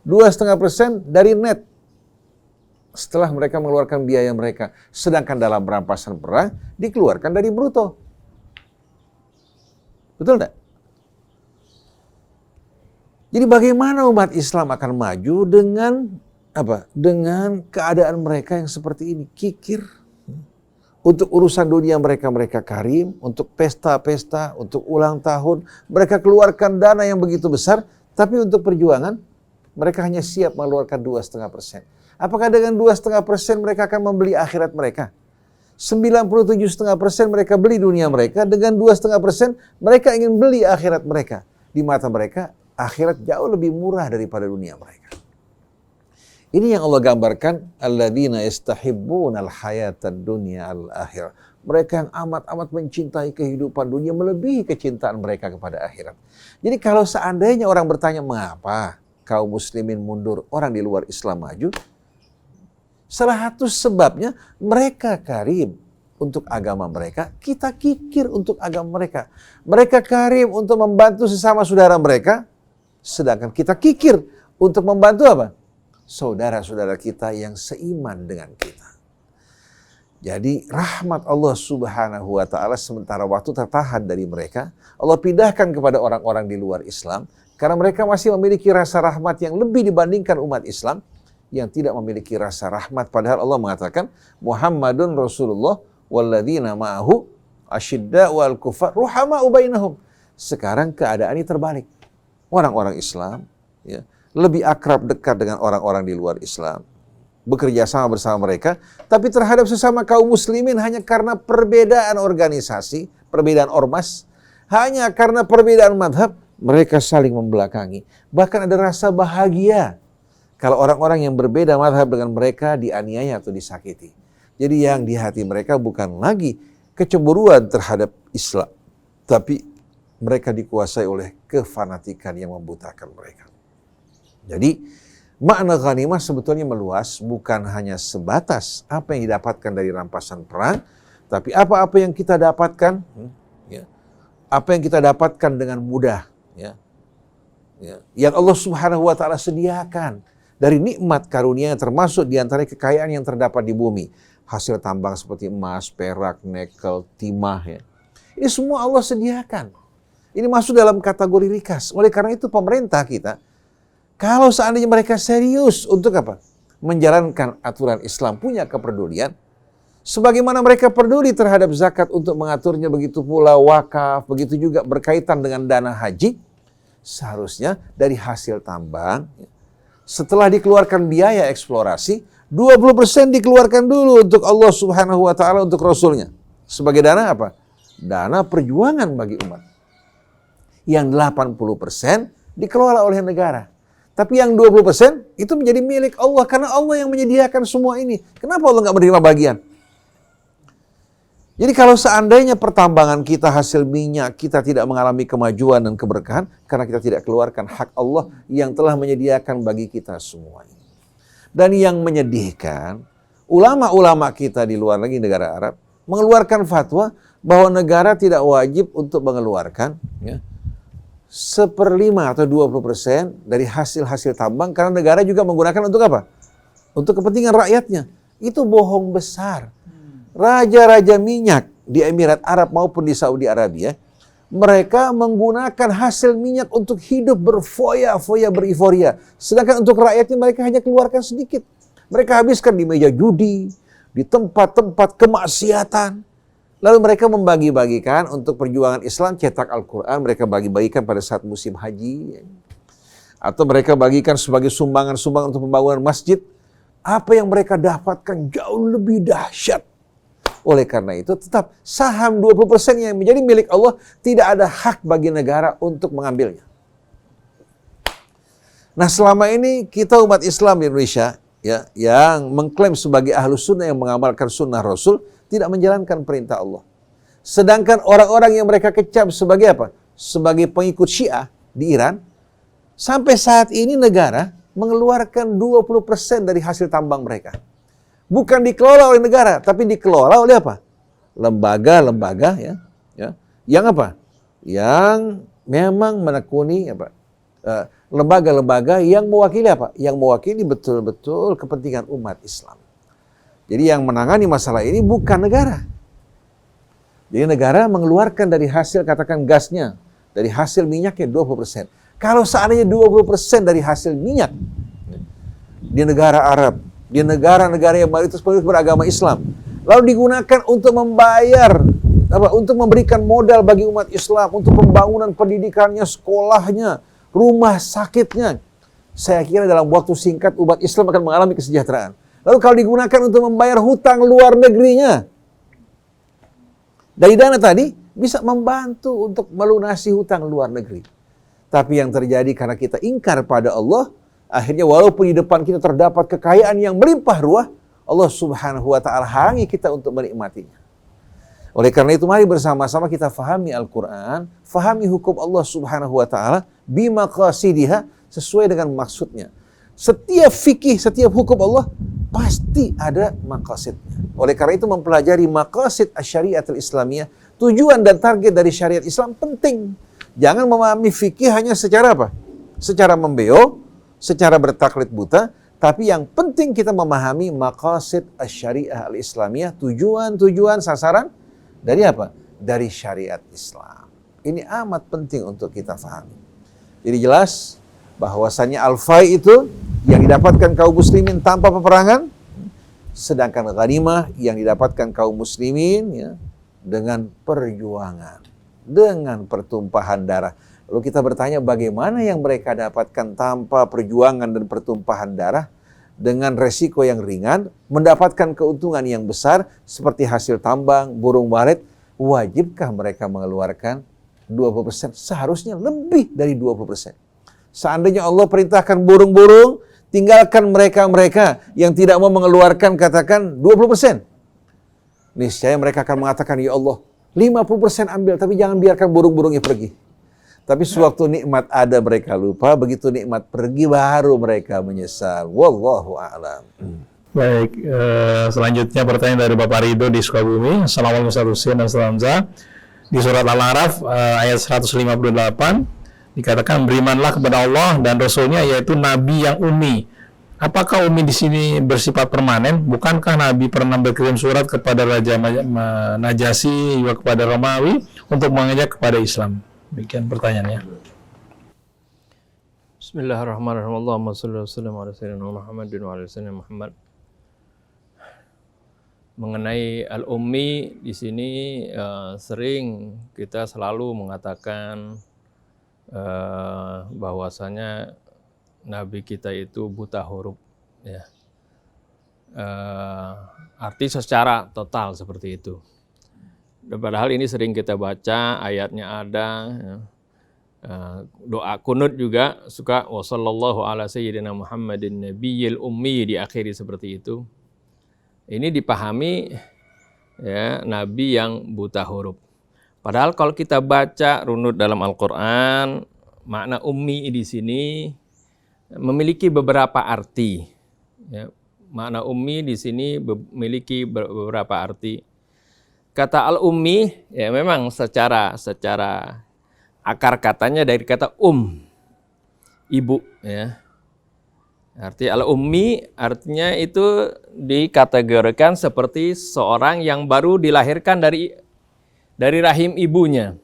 2,5% dari net. Setelah mereka mengeluarkan biaya mereka, sedangkan dalam rampasan perang dikeluarkan dari bruto. Betul tidak? Jadi bagaimana umat Islam akan maju dengan apa? Dengan keadaan mereka yang seperti ini, kikir. Untuk urusan dunia mereka karim, untuk pesta-pesta, untuk ulang tahun, mereka keluarkan dana yang begitu besar, tapi untuk perjuangan mereka hanya siap mengeluarkan 2,5%. Apakah dengan 2,5% mereka akan membeli akhirat mereka? 97,5% mereka beli dunia mereka, dengan 2,5% mereka ingin beli akhirat mereka. Di mata mereka, akhirat jauh lebih murah daripada dunia mereka. Ini yang Allah gambarkan, alladzina yastahibbunal hayatad dunya al-akhirah. Mereka yang amat-amat mencintai kehidupan dunia melebihi kecintaan mereka kepada akhirat. Jadi kalau seandainya orang bertanya, mengapa kaum muslimin mundur, orang di luar Islam maju? Salah satu sebabnya mereka karim untuk agama mereka, kita kikir untuk agama mereka. Mereka karim untuk membantu sesama saudara mereka, sedangkan kita kikir untuk membantu apa? Saudara-saudara kita yang seiman dengan kita. Jadi rahmat Allah Subhanahu wa ta'ala sementara waktu tertahan dari mereka, Allah pindahkan kepada orang-orang di luar Islam, karena mereka masih memiliki rasa rahmat yang lebih dibandingkan umat Islam yang tidak memiliki rasa rahmat. Padahal Allah mengatakan, Muhammadun Rasulullah walladzina ma'ahu asyidda'u wal kufar ruhama'u bainahum. Sekarang keadaan ini terbalik. Orang-orang Islam ya, lebih akrab dekat dengan orang-orang di luar Islam, bekerja sama bersama mereka, tapi terhadap sesama kaum muslimin hanya karena perbedaan organisasi, perbedaan ormas, hanya karena perbedaan madhab, mereka saling membelakangi. Bahkan ada rasa bahagia kalau orang-orang yang berbeda madhab dengan mereka dianiaya atau disakiti. Jadi yang di hati mereka bukan lagi kecemburuan terhadap Islam, tapi mereka dikuasai oleh kefanatikan yang membutakan mereka. Jadi makna ghanimah sebetulnya meluas, bukan hanya sebatas apa yang didapatkan dari rampasan perang, tapi apa-apa yang kita dapatkan, apa yang kita dapatkan dengan mudah, yang Allah Subhanahu wa ta'ala sediakan dari nikmat karunia, termasuk diantara kekayaan yang terdapat di bumi, hasil tambang seperti emas, perak, nikel, timah, ini semua Allah sediakan. Ini masuk dalam kategori rikas. Oleh karena itu pemerintah kita, kalau seandainya mereka serius untuk apa? Menjalankan aturan Islam, punya kepedulian, sebagaimana mereka peduli terhadap zakat untuk mengaturnya, begitu pula wakaf, begitu juga berkaitan dengan dana haji, seharusnya dari hasil tambang, setelah dikeluarkan biaya eksplorasi, 20% dikeluarkan dulu untuk Allah Subhanahu wa ta'ala, untuk Rasulnya. Sebagai dana apa? Dana perjuangan bagi umat. Yang 80% dikelola oleh negara. Tapi yang 20% itu menjadi milik Allah, karena Allah yang menyediakan semua ini. Kenapa Allah nggak menerima bagian? Jadi kalau seandainya pertambangan kita, hasil minyak, kita tidak mengalami kemajuan dan keberkahan, karena kita tidak keluarkan hak Allah yang telah menyediakan bagi kita semua ini. Dan yang menyedihkan, ulama-ulama kita di luar negeri, negara Arab, mengeluarkan fatwa bahwa negara tidak wajib untuk mengeluarkan 1/5 atau 20% dari hasil-hasil tambang, karena negara juga menggunakan untuk apa? Untuk kepentingan rakyatnya. Itu bohong besar. Raja-raja minyak di Emirat Arab maupun di Saudi Arabia, mereka menggunakan hasil minyak untuk hidup berfoya-foya, beriforia. Sedangkan untuk rakyatnya mereka hanya keluarkan sedikit. Mereka habiskan di meja judi, di tempat-tempat kemaksiatan. Lalu mereka membagi-bagikan untuk perjuangan Islam, cetak Al-Quran, mereka bagi-bagikan pada saat musim haji. Atau mereka bagikan sebagai sumbangan-sumbangan untuk pembangunan masjid. Apa yang mereka dapatkan jauh lebih dahsyat. Oleh karena itu, tetap saham 20% yang menjadi milik Allah, tidak ada hak bagi negara untuk mengambilnya. Nah, selama ini kita umat Islam di Indonesia, yang mengklaim sebagai ahlus sunnah, yang mengamalkan sunnah Rasul, tidak menjalankan perintah Allah. Sedangkan orang-orang yang mereka kecap sebagai apa? Sebagai pengikut Syiah di Iran, sampai saat ini negara mengeluarkan 20% dari hasil tambang mereka. Bukan dikelola oleh negara, tapi dikelola oleh apa? Lembaga-lembaga ya, yang apa? Yang memang menekuni apa? Lembaga-lembaga yang mewakili apa? Yang mewakili betul-betul kepentingan umat Islam. Jadi yang menangani masalah ini bukan negara. Jadi negara mengeluarkan dari hasil katakan gasnya, dari hasil minyaknya 20%. Kalau seandainya 20% dari hasil minyak di negara Arab, di negara-negara yang mayoritas beragama Islam, lalu digunakan untuk membayar, untuk memberikan modal bagi umat Islam, untuk pembangunan pendidikannya, sekolahnya, rumah sakitnya, saya kira dalam waktu singkat umat Islam akan mengalami kesejahteraan. Lalu kalau digunakan untuk membayar hutang luar negerinya, dari dana tadi bisa membantu untuk melunasi hutang luar negeri. Tapi yang terjadi karena kita ingkar pada Allah, akhirnya walaupun di depan kita terdapat kekayaan yang melimpah ruah, Allah Subhanahu wa ta'ala halangi kita untuk menikmatinya. Oleh karena itu mari bersama-sama kita fahami Al-Quran, fahami hukum Allah Subhanahu wa ta'ala, bimaqasidiha, sesuai dengan maksudnya. Setiap fikih, setiap hukum Allah pasti ada maqasidnya. Oleh karena itu mempelajari maqasid asy-syariatul islamiyah, tujuan dan target dari syariat Islam penting. Jangan memahami fikih hanya secara apa? Secara membeo, secara bertaklid buta, tapi yang penting kita memahami maqasid asy-syariah al-islamiyah, tujuan-tujuan sasaran dari apa? Dari syariat Islam. Ini amat penting untuk kita fahami. Jadi jelas bahwasannya al-fai itu yang didapatkan kaum muslimin tanpa peperangan, sedangkan ghanimah yang didapatkan kaum muslimin ya, dengan perjuangan, dengan pertumpahan darah. Lalu kita bertanya bagaimana yang mereka dapatkan tanpa perjuangan dan pertumpahan darah dengan resiko yang ringan, mendapatkan keuntungan yang besar seperti hasil tambang, burung walet, wajibkah mereka mengeluarkan 20%? Seharusnya lebih dari 20%. Seandainya Allah perintahkan burung-burung, tinggalkan mereka-mereka yang tidak mau mengeluarkan katakan 20%. Niscaya mereka akan mengatakan, ya Allah, 50% ambil, tapi jangan biarkan burung-burungnya pergi. Tapi sewaktu nikmat ada mereka lupa, begitu nikmat pergi baru mereka menyesal. Wallahu a'lam. Baik, selanjutnya pertanyaan dari Bapak Ridho di Sukabumi. Assalamualaikum warahmatullahi wabarakatuh. Di surat Al-A'raf ayat 158 dikatakan berimanlah kepada Allah dan Rasulnya yaitu Nabi yang ummi. Apakah ummi di sini bersifat permanen? Bukankah Nabi pernah berkirim surat kepada Raja Najasyi juga kepada Romawi untuk mengajak kepada Islam? Demikian pertanyaannya. Bismillahirrahmanirrahim. Allahumma shalli wa sallim ala sayyidina Muhammadin wa ala sayyidina Muhammad. Mengenai al-ummi di sini sering kita selalu mengatakan bahwasanya Nabi kita itu buta huruf, ya. Arti secara total seperti itu. Dan padahal ini sering kita baca, ayatnya ada, ya. Doa kunut juga suka wa sallallahu ala sayyidina Muhammadin nabiyil ummi diakhiri seperti itu. Ini dipahami ya Nabi yang buta huruf. Padahal kalau kita baca runut dalam Al-Quran, makna ummi di sini memiliki beberapa arti. Ya, makna ummi di sini memiliki beberapa arti. Kata al-ummi, ya memang secara akar katanya dari kata ibu. Ya. Arti al-ummi artinya itu dikategorikan seperti seorang yang baru dilahirkan dari rahim ibunya.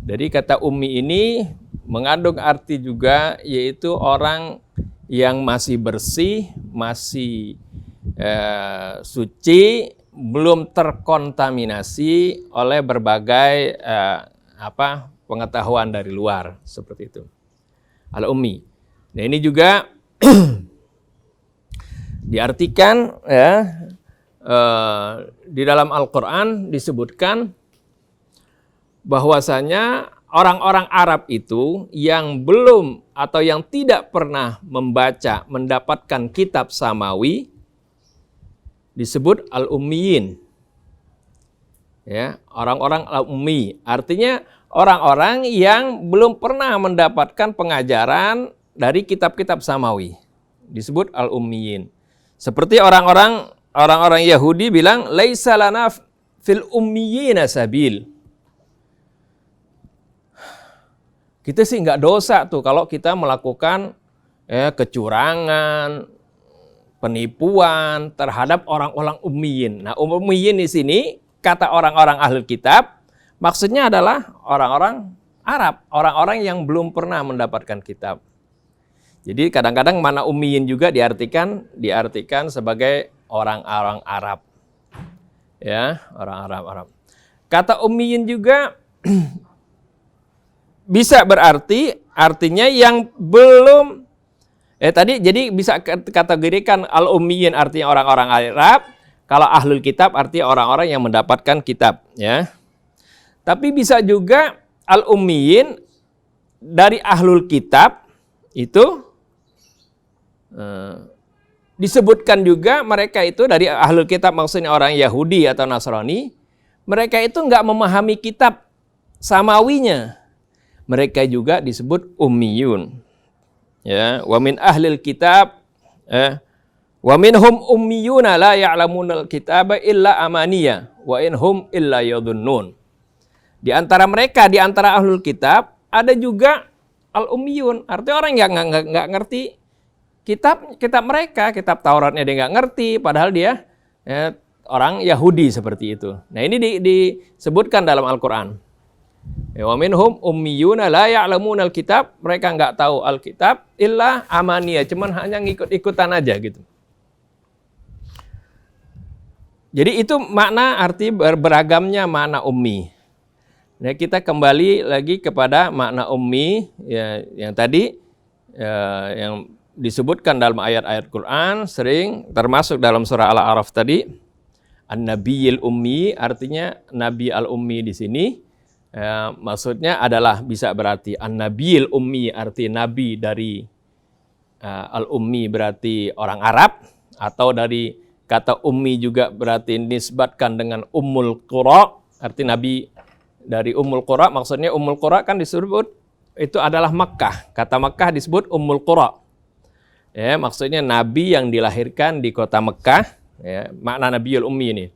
Jadi kata ummi ini mengandung arti juga yaitu orang yang masih bersih, masih suci, belum terkontaminasi oleh berbagai pengetahuan dari luar seperti itu. Al-ummi. Nah ini juga diartikan ya di dalam Al-Quran disebutkan bahwasanya orang-orang Arab itu yang belum atau yang tidak pernah mendapatkan kitab samawi disebut al-ummiyin. Ya, orang-orang al-ummi artinya orang-orang yang belum pernah mendapatkan pengajaran dari kitab-kitab samawi. Disebut al-ummiyin. Seperti orang-orang Yahudi bilang, laisa lana fil ummiyina sabil. Kita sih nggak dosa tuh kalau kita melakukan kecurangan, penipuan terhadap orang-orang ummiyin. Nah, ummiyin di sini kata orang-orang ahli kitab maksudnya adalah orang-orang Arab, orang-orang yang belum pernah mendapatkan kitab. Jadi kadang-kadang mana ummiyin juga diartikan sebagai orang-orang Arab. Ya, orang Arab. Kata ummiyin juga bisa berarti artinya yang belum tadi jadi bisa kategorikan al-ummiyin artinya orang-orang Arab, kalau ahlul kitab artinya orang-orang yang mendapatkan kitab, ya. Tapi bisa juga al-ummiyin dari ahlul kitab itu disebutkan juga mereka itu dari ahlul kitab maksudnya orang Yahudi atau Nasrani, mereka itu nggak memahami kitab samawinya. Mereka juga disebut ummiyun. Ya, wa min ahlil kitab wa minhum ummiyuna la ya'lamunal kitaba illa amaniya wa inhum illa yadhunnun. Di antara mereka, di antara ahlul kitab ada juga al-ummiyun, artinya orang yang nggak ngerti kitab mereka, kitab Tauratnya dia nggak ngerti, padahal dia orang Yahudi seperti itu. Nah, ini disebutkan dalam Al-Qur'an. Wa minhum ummiyuna la ya'lamunal kitab, mereka nggak tahu Alkitab illa amaniya, cuman hanya ngikut-ikutan aja gitu. Jadi itu makna arti beragamnya makna ummi. Nah, kita kembali lagi kepada makna ummi ya, yang tadi yang disebutkan dalam ayat-ayat Quran sering, termasuk dalam surah Al-A'raf tadi, an-nabiyil ummi artinya nabi al-ummi di sini. Maksudnya adalah bisa berarti an-nabiyil ummi arti nabi dari al-ummi berarti orang Arab, atau dari kata ummi juga berarti nisbatkan dengan ummul qura, arti nabi dari ummul qura. Maksudnya ummul qura kan disebut itu adalah Makkah, kata Makkah disebut ummul qura. Ya, maksudnya nabi yang dilahirkan di kota Makkah, ya, makna nabiyul ummi ini.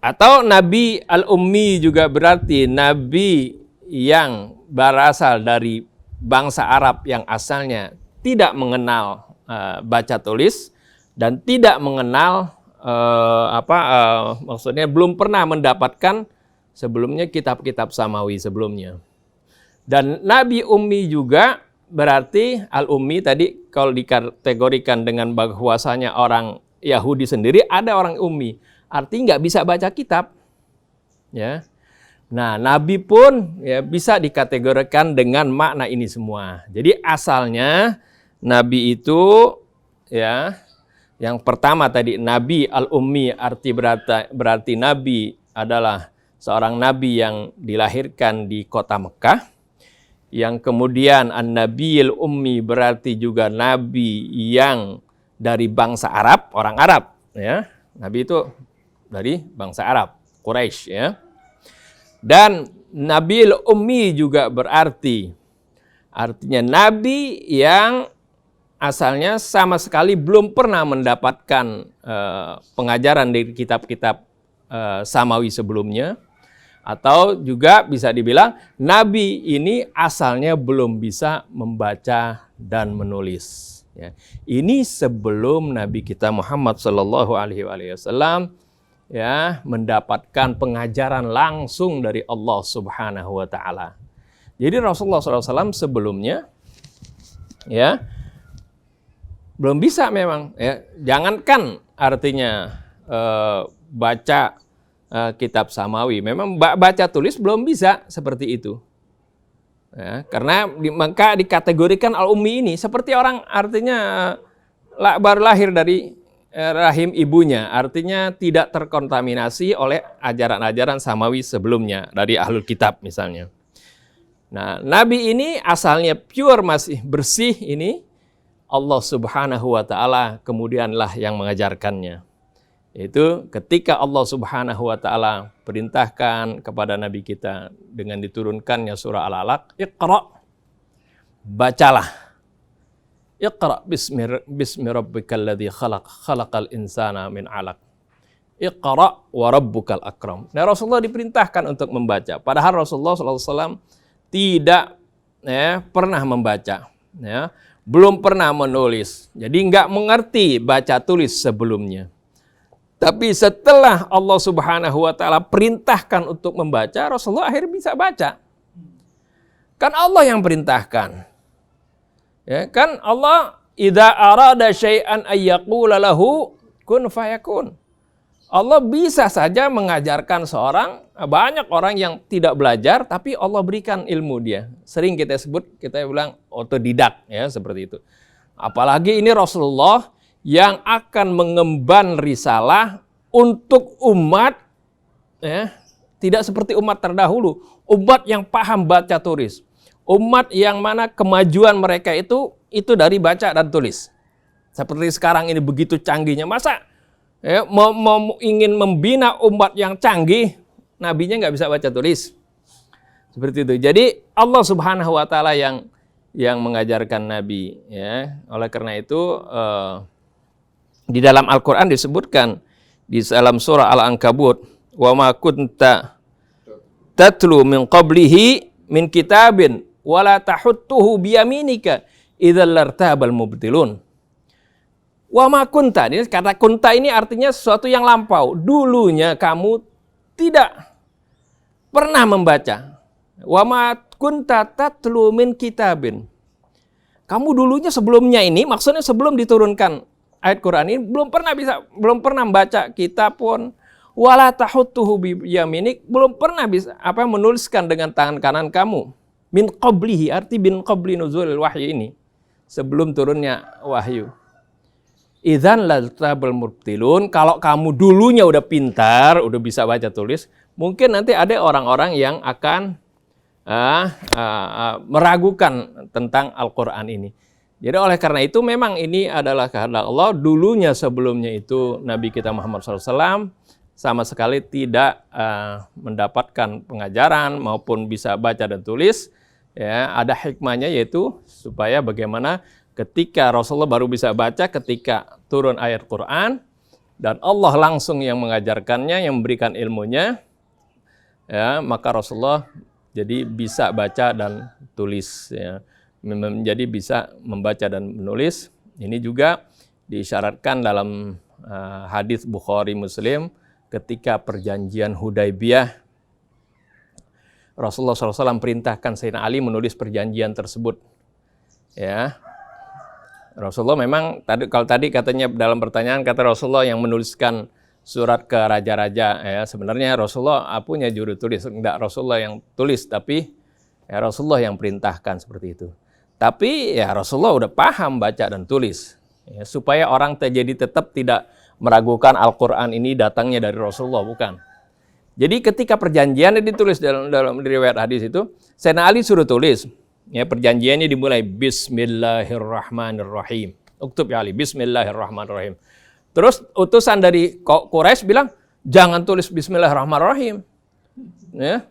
Atau nabi al-ummi juga berarti nabi yang berasal dari bangsa Arab yang asalnya tidak mengenal baca tulis dan tidak mengenal maksudnya belum pernah mendapatkan sebelumnya kitab-kitab samawi sebelumnya. Dan nabi ummi juga berarti al-ummi tadi kalau dikategorikan dengan bahwasanya orang Yahudi sendiri ada orang ummi. Artinya nggak bisa baca kitab, ya. Nah, nabi pun ya bisa dikategorikan dengan makna ini semua. Jadi asalnya nabi itu ya, yang pertama tadi nabi al-ummi berarti nabi adalah seorang nabi yang dilahirkan di kota Mekah. Yang kemudian an-nabiyil ummi berarti juga nabi yang dari bangsa Arab, orang Arab, ya. Nabi itu dari bangsa Arab, Quraisy, ya. Dan Nabil Ummi juga berarti artinya nabi yang asalnya sama sekali belum pernah mendapatkan pengajaran dari kitab-kitab samawi sebelumnya, atau juga bisa dibilang nabi ini asalnya belum bisa membaca dan menulis. Ya. Ini sebelum Nabi kita Muhammad Sallallahu Alaihi Wasallam ya mendapatkan pengajaran langsung dari Allah Subhanahu wa taala. Jadi Rasulullah SAW sebelumnya ya belum bisa memang ya, jangankan artinya baca kitab samawi, memang baca tulis belum bisa seperti itu. Ya, karena maka dikategorikan al-ummi ini seperti orang artinya baru lahir dari rahim ibunya, artinya tidak terkontaminasi oleh ajaran-ajaran samawi sebelumnya dari ahlul kitab misalnya. Nah, nabi ini asalnya pure, masih bersih, ini Allah Subhanahu wa taala kemudianlah yang mengajarkannya. Itu ketika Allah Subhanahu wa taala perintahkan kepada nabi kita dengan diturunkannya surah Al-Alaq, Iqra, bacalah. Iqra bismi rabbikal ladzi khalaq, khalaqal insana min 'alaq. Iqra wa rabbukal akram. Nah, Rasulullah diperintahkan untuk membaca. Padahal Rasulullah SAW tidak pernah membaca, belum pernah menulis. Jadi nggak mengerti baca tulis sebelumnya. Tapi setelah Allah Subhanahu wa taala perintahkan untuk membaca, Rasulullah akhirnya bisa baca. Kan Allah yang perintahkan. Ya, kan Allah idza arada syai'an ayyaqula lahu kun fayakun. Allah bisa saja mengajarkan banyak orang yang tidak belajar, tapi Allah berikan ilmu dia. Sering kita bilang otodidak, ya seperti itu. Apalagi ini Rasulullah yang akan mengemban risalah untuk umat, ya, tidak seperti umat terdahulu, umat yang paham baca tulis, umat yang mana kemajuan mereka itu dari baca dan tulis. Seperti sekarang ini begitu canggihnya, masa ingin membina umat yang canggih, nabinya nggak bisa baca tulis, seperti itu. Jadi Allah Subhanahu Wa Taala yang mengajarkan Nabi, ya. Oleh karena itu di dalam Al-Quran disebutkan di dalam surah Al-Ankabut, wa ma kunta tatlu min qablihi min kitabin wala tahuttuhu biyaminika idzal lartabal mubtilun. Wa ma kunta, ini kata kunta ini artinya sesuatu yang lampau. Dulunya kamu tidak pernah membaca. Wa ma kunta tatlu min kitabin. Kamu dulunya sebelumnya ini, maksudnya sebelum diturunkan ayat Quran ini belum pernah membaca kitab pun, wala tahuttuhu biyaminik, belum pernah bisa menuliskan dengan tangan kanan kamu. Min qablihi, arti min qabli nuzulil wahyu ini, sebelum turunnya wahyu. Idzan lartabal mubtilun, kalau kamu dulunya udah pintar, udah bisa baca tulis, mungkin nanti ada orang-orang yang akan meragukan tentang Al-Quran ini. Jadi oleh karena itu memang ini adalah kehendak Allah. Dulunya sebelumnya itu Nabi kita Muhammad SAW sama sekali tidak mendapatkan pengajaran maupun bisa baca dan tulis. Ya, ada hikmahnya yaitu supaya bagaimana ketika Rasulullah baru bisa baca ketika turun ayat Quran dan Allah langsung yang mengajarkannya, yang memberikan ilmunya, ya, maka Rasulullah jadi bisa baca dan tulis, ya. Menjadi bisa membaca dan menulis. Ini juga diisyaratkan dalam hadis Bukhari Muslim ketika perjanjian Hudaibiyah. Rasulullah SAW perintahkan Sayyidina Ali menulis perjanjian tersebut. Ya, Rasulullah memang kalau tadi katanya dalam pertanyaan kata Rasulullah yang menuliskan surat ke raja-raja. Ya, sebenarnya Rasulullah punya juru tulis, enggak Rasulullah yang tulis, tapi ya Rasulullah yang perintahkan seperti itu. Tapi ya Rasulullah udah paham baca dan tulis, ya, supaya orang jadi tetap tidak meragukan Al-Quran ini datangnya dari Rasulullah, bukan. Jadi ketika perjanjiannya ditulis dalam riwayat hadis itu, Sayyidina Ali suruh tulis. Ya, perjanjiannya dimulai Bismillahirrahmanirrahim. Uktub ya Ali, Bismillahirrahmanirrahim. Terus utusan dari Quraisy bilang, jangan tulis Bismillahirrahmanirrahim. Ya,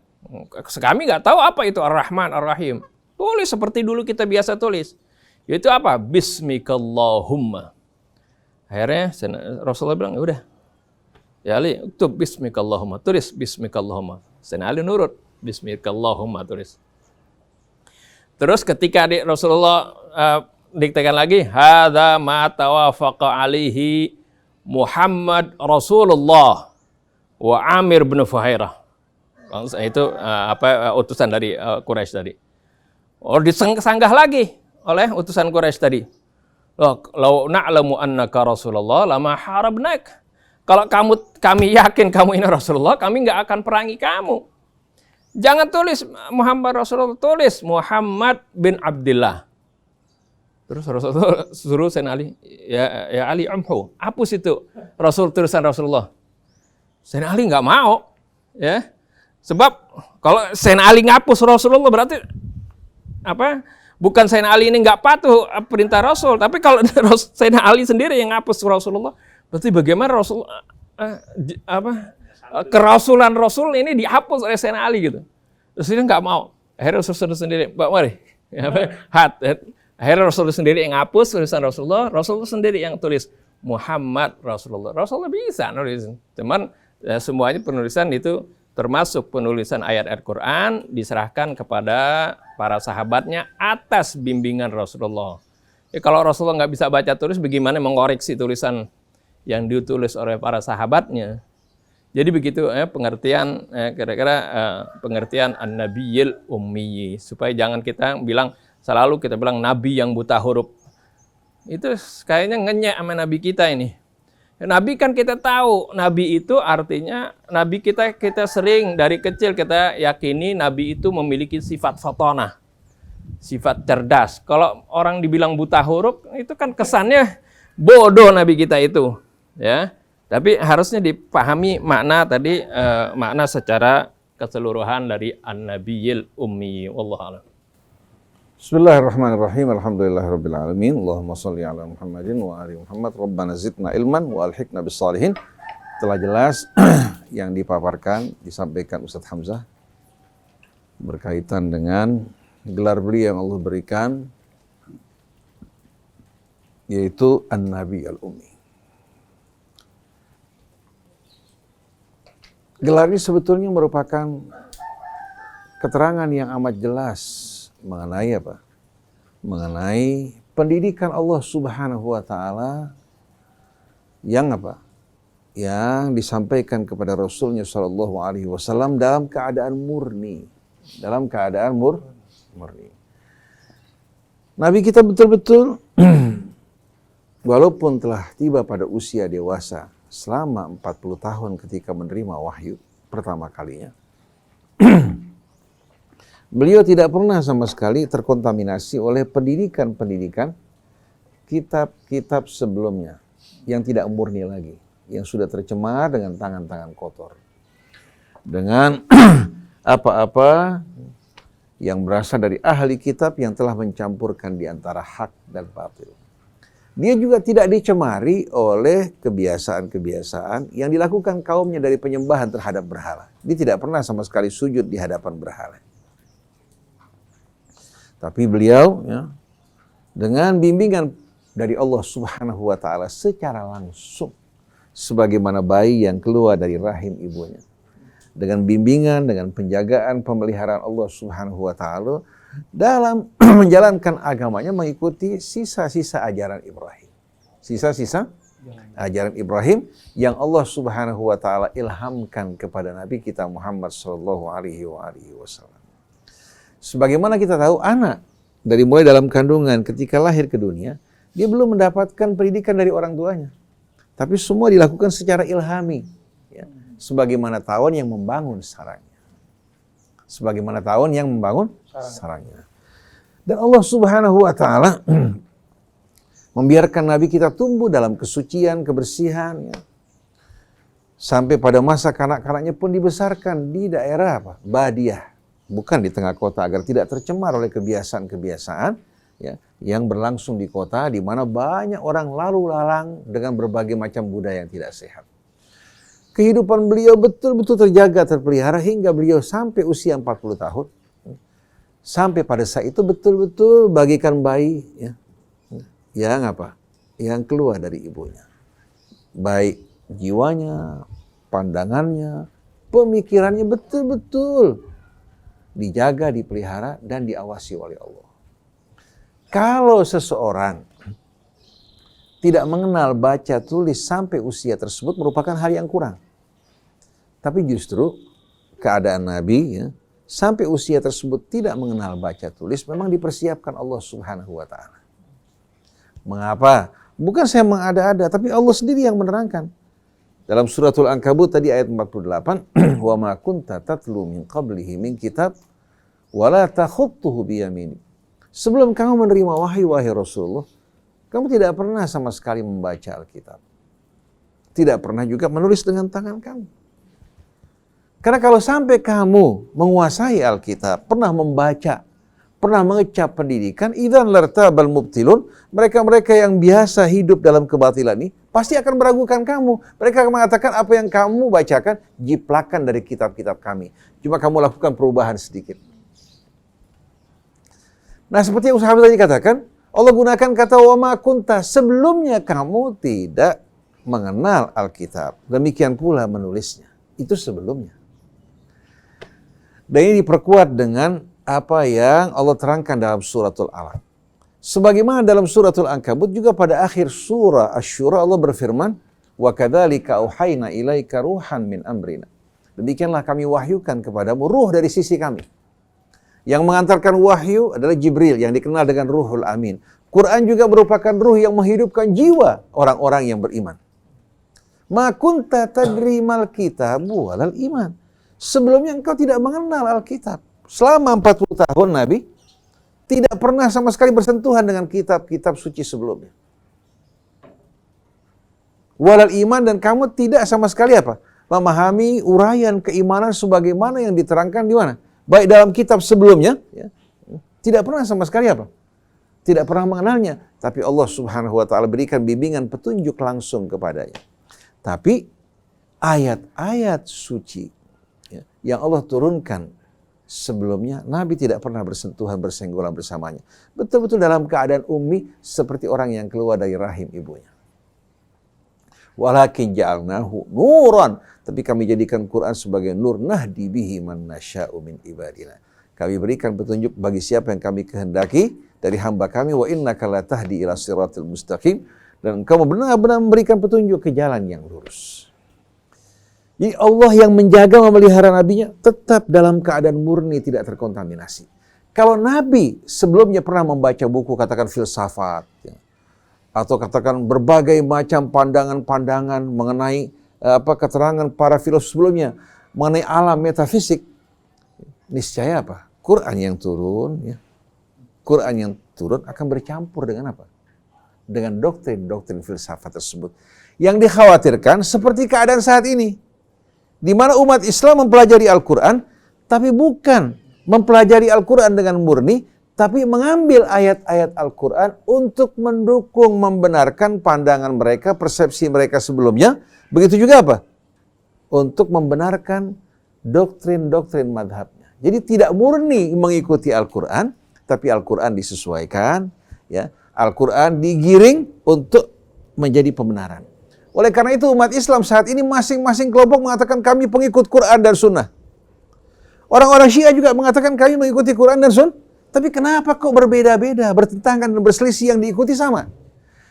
kami nggak tahu apa itu Ar-Rahman Ar-Rahim. Tulis seperti dulu kita biasa tulis. Yaitu apa? Bismikallahumma. Akhirnya Rasulullah bilang, ya udah. Ya Ali, uktub Bismikallahumma. Tulis Bismikallahumma. Sayyidina Ali nurut. Bismikallahumma tulis. Terus ketika Rasulullah diktakan lagi, hadza ma tawafaqa alaihi Muhammad Rasulullah wa Amir bin Fuhairah. Itu utusan dari Quraisy tadi. Disanggah lagi oleh utusan Quraisy tadi. Lau na'lamu annaka Rasulullah lama harabnak. Kalau kami yakin kamu ini Rasulullah, kami nggak akan perangi kamu. Jangan tulis Muhammad Rasulullah, tulis Muhammad bin Abdullah. Terus Rasulullah suruh Sayyidina Ali, ya Ali amhu, hapus itu tulisan Rasulullah. Sayyidina Ali nggak mau, ya. Sebab kalau Sayyidina Ali ngapus Rasulullah berarti bukan Sayyidina Ali ini nggak patuh perintah Rasul, tapi kalau Sayyidina Ali sendiri yang ngapus Rasulullah, berarti bagaimana kerasulan Rasul ini dihapus oleh Sayyidina Ali gitu. Terus dia nggak mau. Akhirnya Rasul sendiri, Mbak mari, Akhirnya Rasulullah sendiri yang ngapus tulisan Rasulullah sendiri yang tulis Muhammad Rasulullah. Rasulullah bisa nulis, cuman semuanya penulisan itu termasuk penulisan ayat-ayat Quran diserahkan kepada para sahabatnya atas bimbingan Rasulullah. Kalau Rasulullah nggak bisa baca tulis, bagaimana mengoreksi tulisan yang ditulis oleh para sahabatnya? Jadi begitu pengertian kira-kira pengertian an-nabiyil ummi, supaya jangan kita bilang nabi yang buta huruf. Itu kayaknya ngenyek sama nabi kita ini. Nabi kan kita tahu, nabi itu artinya nabi kita sering dari kecil kita yakini nabi itu memiliki sifat fatonah, sifat cerdas. Kalau orang dibilang buta huruf itu kan kesannya bodoh nabi kita itu, ya. Tapi harusnya dipahami makna tadi, makna secara keseluruhan dari an-nabiyil ummi. Wallahu a'lam. Bismillahirrahmanirrahim. Alhamdulillahirabbil alamin. Allahumma shalli ala Muhammadin wa ali Muhammad. Rabbana zidna ilman wa alhiqna bis shalihin. Telah jelas yang dipaparkan, disampaikan Ustaz Hamzah berkaitan dengan gelar beliau yang Allah berikan, yaitu An-Nabi Al-Ummi. Gelar ini sebetulnya merupakan keterangan yang amat jelas mengenai apa? Mengenai pendidikan Allah Subhanahu wa taala yang apa? Yang disampaikan kepada Rasulnya Shallallahu alaihi wasallam dalam keadaan murni. Dalam keadaan murni. Nabi kita betul-betul walaupun telah tiba pada usia dewasa selama 40 tahun ketika menerima wahyu pertama kalinya, beliau tidak pernah sama sekali terkontaminasi oleh pendidikan-pendidikan kitab-kitab sebelumnya yang tidak murni lagi, yang sudah tercemar dengan tangan-tangan kotor, dengan apa-apa yang berasal dari ahli kitab yang telah mencampurkan di antara hak dan batil. Dia juga tidak dicemari oleh kebiasaan-kebiasaan yang dilakukan kaumnya dari penyembahan terhadap berhala. Dia tidak pernah sama sekali sujud di hadapan berhala. Tapi beliau ya, dengan bimbingan dari Allah Subhanahu wa taala secara langsung, sebagaimana bayi yang keluar dari rahim ibunya, dengan bimbingan, dengan penjagaan, pemeliharaan Allah Subhanahu wa taala dalam menjalankan agamanya, mengikuti sisa-sisa ajaran Ibrahim. Sisa-sisa ajaran Ibrahim yang Allah Subhanahu wa taala ilhamkan kepada Nabi kita Muhammad sallallahu alaihi wasallam. Sebagaimana kita tahu, anak dari mulai dalam kandungan ketika lahir ke dunia, dia belum mendapatkan pendidikan dari orang tuanya. Tapi semua dilakukan secara ilhami, ya. Sebagaimana tawon yang membangun sarangnya. Sebagaimana tawon yang membangun sarangnya. Dan Allah Subhanahu wa taala membiarkan Nabi kita tumbuh dalam kesucian, kebersihan, ya. Sampai pada masa kanak-kanaknya pun dibesarkan di daerah apa? Badiah, bukan di tengah kota, agar tidak tercemar oleh kebiasaan-kebiasaan ya, yang berlangsung di kota, di mana banyak orang lalu lalang dengan berbagai macam budaya yang tidak sehat. Kehidupan beliau betul-betul terjaga, terpelihara hingga beliau sampai usia 40 tahun. Sampai pada saat itu betul-betul bagikan bayi ya, yang apa? Yang keluar dari ibunya. Baik jiwanya, pandangannya, pemikirannya betul-betul dijaga, dipelihara, dan diawasi oleh Allah. Kalau seseorang tidak mengenal baca tulis sampai usia tersebut merupakan hal yang kurang. Tapi justru keadaan Nabi ya, sampai usia tersebut tidak mengenal baca tulis memang dipersiapkan Allah Subhanahu wa taala. Mengapa? Bukan saya mengada-ada, tapi Allah sendiri yang menerangkan. Dalam suratul Ankabut tadi ayat 48, wa ma kunta tatlu min qablihi min kitab wa la takhutuhu bi yaminik. Sebelum kamu menerima wahyu wahai Rasulullah, kamu tidak pernah sama sekali membaca Alkitab. Tidak pernah juga menulis dengan tangan kamu. Karena kalau sampai kamu menguasai Alkitab, pernah membaca, pernah mengecap pendidikan, idzan lartabal mubtilun, mereka-mereka yang biasa hidup dalam kebatilan ini pasti akan meragukan kamu. Mereka akan mengatakan apa yang kamu bacakan jiplakan dari kitab-kitab kami. Cuma kamu lakukan perubahan sedikit. Nah, seperti yang Ustaz Hamzah tadi katakan, Allah gunakan kata wa ma kunta, sebelumnya kamu tidak mengenal Alkitab. Demikian pula menulisnya. Itu sebelumnya. Dan ini diperkuat dengan apa yang Allah terangkan dalam suratul Alaq. Sebagaimana dalam suratul Ankabut juga pada akhir surah Asy-Syura Allah berfirman, wa kadzalika auhayna ilaika ruhan min amrina. Demikianlah kami wahyukan kepadamu ruh dari sisi kami. Yang mengantarkan wahyu adalah Jibril yang dikenal dengan Ruhul Amin. Quran juga merupakan ruh yang menghidupkan jiwa orang-orang yang beriman. Ma kunta tadri mal kitabu walal iman. Sebelumnya engkau tidak mengenal Alkitab. Selama 40 tahun Nabi tidak pernah sama sekali bersentuhan dengan kitab-kitab suci sebelumnya. Walal iman, dan kamu tidak sama sekali apa? Memahami uraian keimanan sebagaimana yang diterangkan di mana? Baik dalam kitab sebelumnya, ya, tidak pernah sama sekali apa? Tidak pernah mengenalnya. Tapi Allah Subhanahu wa ta'ala berikan bimbingan petunjuk langsung kepadanya. Tapi ayat-ayat suci, ya, yang Allah turunkan sebelumnya, Nabi tidak pernah bersentuhan, bersenggolan bersamanya. Betul-betul dalam keadaan ummi seperti orang yang keluar dari rahim ibunya. Walakin ja'alnahu nuran, tapi kami jadikan Quran sebagai nur, nahdi bihi man nasya'u min ibadina. Kami berikan petunjuk bagi siapa yang kami kehendaki dari hamba kami, wa innaka la tahdi ila siratal mustaqim, dan engkau benar-benar memberikan petunjuk ke jalan yang lurus. Jadi Allah yang menjaga memelihara nabinya tetap dalam keadaan murni, tidak terkontaminasi. Kalau Nabi sebelumnya pernah membaca buku katakan filsafat, ya, atau katakan berbagai macam pandangan-pandangan mengenai keterangan para filosof sebelumnya mengenai alam metafisik, niscaya apa? Quran yang turun, ya, Quran yang turun akan bercampur dengan apa? Dengan doktrin-doktrin filsafat tersebut. Yang dikhawatirkan seperti keadaan saat ini, di mana umat Islam mempelajari Al-Quran, tapi bukan mempelajari Al-Quran dengan murni, tapi mengambil ayat-ayat Al-Quran untuk mendukung, membenarkan pandangan mereka, persepsi mereka sebelumnya. Begitu juga apa? Untuk membenarkan doktrin-doktrin madhabnya. Jadi tidak murni mengikuti Al-Quran, tapi Al-Quran disesuaikan, ya. Al-Quran digiring untuk menjadi pembenaran. Oleh karena itu umat Islam saat ini masing-masing kelompok mengatakan kami pengikut Quran dan Sunnah. Orang-orang Syiah juga mengatakan kami mengikuti Quran dan Sunnah. Tapi kenapa kok berbeda-beda, bertentangan dan berselisih, yang diikuti sama?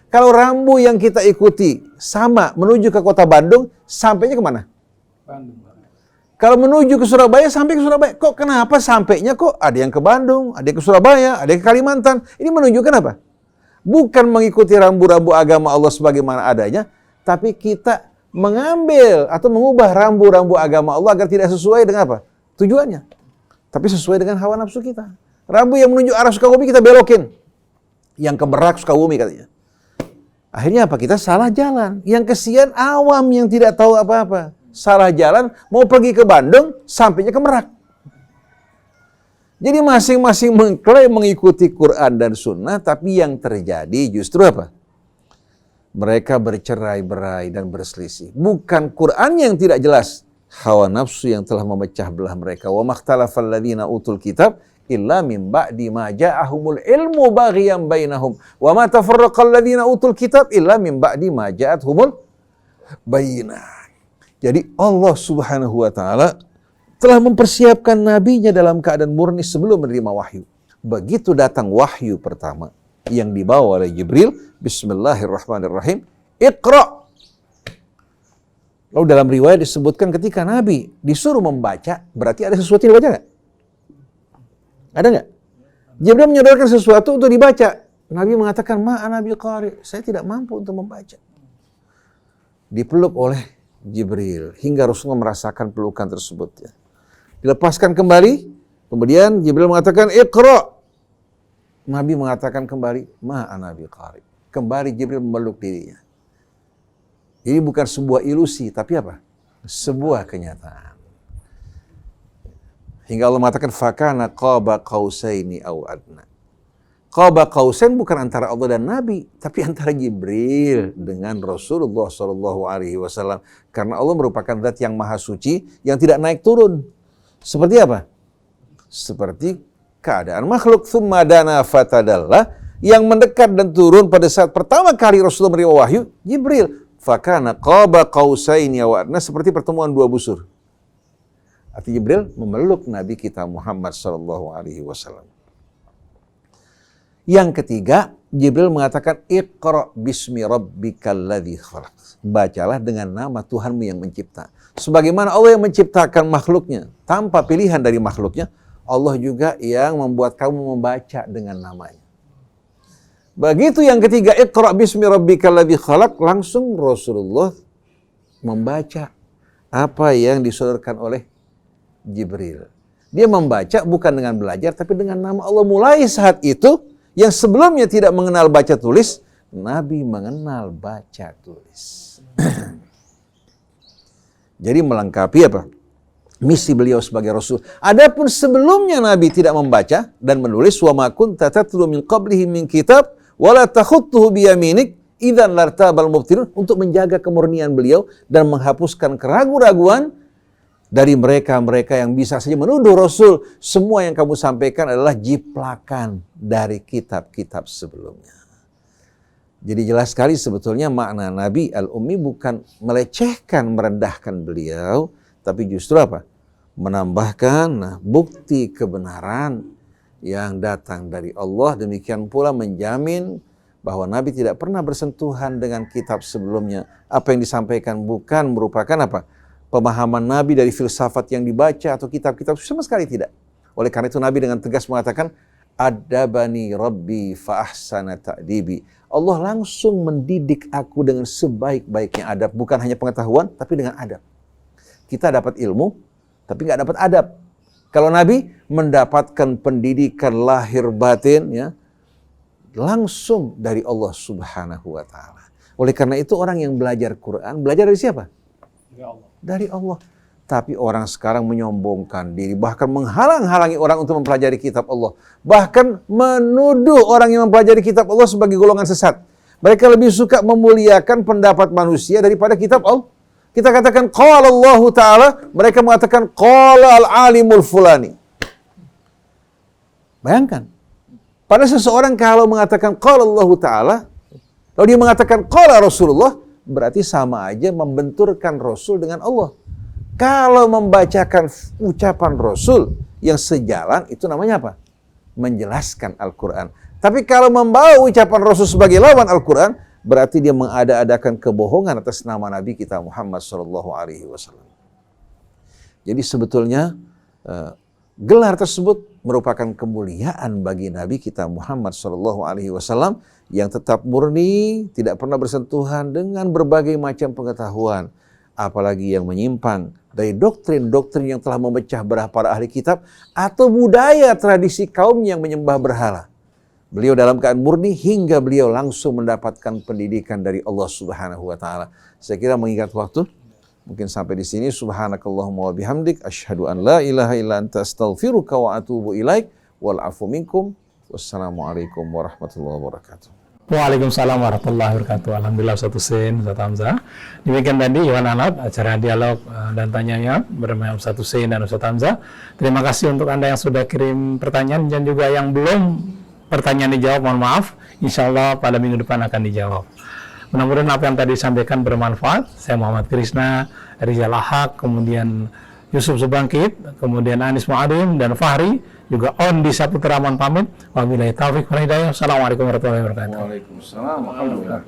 Kalau rambu yang kita ikuti sama menuju ke kota Bandung, sampainya kemana? Bandung. Kalau menuju ke Surabaya, sampai ke Surabaya. Kok kenapa sampainya kok ada yang ke Bandung, ada yang ke Surabaya, ada yang ke Kalimantan? Ini menunjukkan apa? Bukan mengikuti rambu-rambu agama Allah sebagaimana adanya, tapi kita mengambil atau mengubah rambu-rambu agama Allah agar tidak sesuai dengan apa? Tujuannya. Tapi sesuai dengan hawa nafsu kita. Rambu yang menuju arah Sukabumi kita belokin. Yang ke Merak Sukabumi katanya. Akhirnya apa? Kita salah jalan. Yang kesian awam yang tidak tahu apa-apa. Salah jalan, mau pergi ke Bandung, sampainya ke Merak. Jadi masing-masing mengklaim mengikuti Quran dan Sunnah, tapi yang terjadi justru apa? Mereka bercerai-berai dan berselisih. Bukan Quran yang tidak jelas, hawa nafsu yang telah memecah belah mereka. Wa makhtalafal ladzina utul kitab illa min ba'di ma ja'ahumul ilmu baghiyan bainahum. Wa ma tafarraqal ladzina utul kitab illa min ba'di ma ja'atuhumul bayyinah. Jadi Allah Subhanahu wa taala telah mempersiapkan nabinya dalam keadaan murni sebelum menerima wahyu. Begitu datang wahyu pertama yang dibawa oleh Jibril, bismillahirrahmanirrahim, Iqra. Lalu dalam riwayat disebutkan ketika Nabi disuruh membaca, berarti ada sesuatu yang dibaca nggak? Ada nggak? Jibril menyodorkan sesuatu untuk dibaca. Nabi mengatakan, ma'ana biqari, saya tidak mampu untuk membaca. Dipeluk oleh Jibril hingga Rasulullah merasakan pelukan tersebut, ya. Dilepaskan kembali, kemudian Jibril mengatakan Iqra. Nabi mengatakan kembali ma'ana biqari. Kembali Jibril memeluk dirinya. Ini bukan sebuah ilusi, tapi apa? Sebuah kenyataan. Hingga Allah mengatakan fakana qaba qausaini aw adna. Qaba qausain bukan antara Allah dan Nabi, tapi antara Jibril dengan Rasulullah SAW. Karena Allah merupakan zat yang maha suci, yang tidak naik turun. Seperti apa? Seperti keadaan makhluk. Tsumma dana fatadallah. yang mendekat dan turun pada saat pertama kali Rasulullah menerima wahyu, Jibril. Fakana qaba qausaini aw adna, seperti pertemuan dua busur. Artinya Jibril memeluk Nabi kita Muhammad sallallahu alaihi wasallam. Yang ketiga, Jibril mengatakan Iqra bismi rabbikal ladzi khalaq. Bacalah dengan nama Tuhanmu yang mencipta. Sebagaimana Allah yang menciptakan makhluknya tanpa pilihan dari makhluknya, Allah juga yang membuat kamu membaca dengan namanya. Begitu yang ketiga, Iqra bismi rabbikal ladzi khalaq, langsung Rasulullah membaca apa yang disodorkan oleh Jibril. Dia membaca bukan dengan belajar, tapi dengan nama Allah. Mulai saat itu, yang sebelumnya tidak mengenal baca tulis, Nabi mengenal baca tulis. Jadi melengkapi apa? Misi beliau sebagai Rasul. Adapun sebelumnya Nabi tidak membaca dan menulis, wa ma kunta tatlu min qablihi min kitab wala takhuttuhu biyaminik idzan lartabal mubtilun, untuk menjaga kemurnian beliau dan menghapuskan keraguan-raguan dari mereka-mereka yang bisa saja menuduh Rasul. Semua yang kamu sampaikan adalah jiplakan dari kitab-kitab sebelumnya. Jadi jelas sekali sebetulnya makna Nabi Al-Ummi bukan melecehkan, merendahkan beliau, tapi justru apa? Menambahkan bukti kebenaran yang datang dari Allah. Demikian pula menjamin bahwa Nabi tidak pernah bersentuhan dengan kitab sebelumnya. Apa yang disampaikan bukan merupakan apa? Pemahaman Nabi dari filsafat yang dibaca atau kitab-kitab, sama sekali tidak. Oleh karena itu Nabi dengan tegas mengatakan, Adabani Rabbi fa ahsana ta'dibi. Allah langsung mendidik aku dengan sebaik-baiknya adab. Bukan hanya pengetahuan, tapi dengan adab. Kita dapat ilmu, tapi nggak dapat adab. Kalau Nabi mendapatkan pendidikan lahir batin, ya, langsung dari Allah Subhanahu wa Ta'ala. Oleh karena itu orang yang belajar Quran, belajar dari siapa? Dari Allah. Tapi orang sekarang menyombongkan diri, bahkan menghalang-halangi orang untuk mempelajari kitab Allah. Bahkan menuduh orang yang mempelajari kitab Allah sebagai golongan sesat. Mereka lebih suka memuliakan pendapat manusia daripada kitab Allah. Kita katakan qala Allah Ta'ala, mereka mengatakan qala al-alimul fulani. Bayangkan. Pada seseorang kalau mengatakan qala Allah Ta'ala, lalu dia mengatakan qala Rasulullah, berarti sama aja membenturkan Rasul dengan Allah. Kalau membacakan ucapan Rasul yang sejalan, itu namanya apa? Menjelaskan Al-Quran. Tapi kalau membawa ucapan Rasul sebagai lawan Al-Quran, berarti dia mengada-adakan kebohongan atas nama Nabi kita Muhammad SAW. Jadi sebetulnya gelar tersebut merupakan kemuliaan bagi Nabi kita Muhammad SAW yang tetap murni, tidak pernah bersentuhan dengan berbagai macam pengetahuan, apalagi yang menyimpang dari doktrin-doktrin yang telah memecah belah para ahli kitab atau budaya tradisi kaum yang menyembah berhala. Beliau dalam keadaan murni hingga beliau langsung mendapatkan pendidikan dari Allah Subhanahu wa Ta'ala. Saya kira mengingat waktu, mungkin sampai di sini. Subhanakallahumma wa bihamdik, asyhadu an la ilaha illa anta astaghfiruka wa atubu ilaik, wal afu minkum. Wassalamualaikum warahmatullahi wabarakatuh. Waalaikumsalam warahmatullahi wabarakatuh. Alhamdulillah, Ustaz Husein, Ustaz Hamzah. Demikian tadi Iwan Anad, acara dialog dan tanyanya bersama Ustaz Husein dan Ustaz Hamzah. Terima kasih untuk Anda yang sudah kirim pertanyaan dan juga yang belum pertanyaan dijawab, mohon maaf. Insya Allah pada minggu depan akan dijawab. Mudah-mudahan apa yang tadi disampaikan bermanfaat. Saya Muhammad Krisna, Rizal Ahak, kemudian Yusuf Subangkit, kemudian Anis Mu'adim dan Fahri, juga On di Saputra Rahman pamit. Wabillahi taufiq wal hidayah. Assalamualaikum warahmatullahi wabarakatuh. Waalaikumsalam. Alhamdulillah.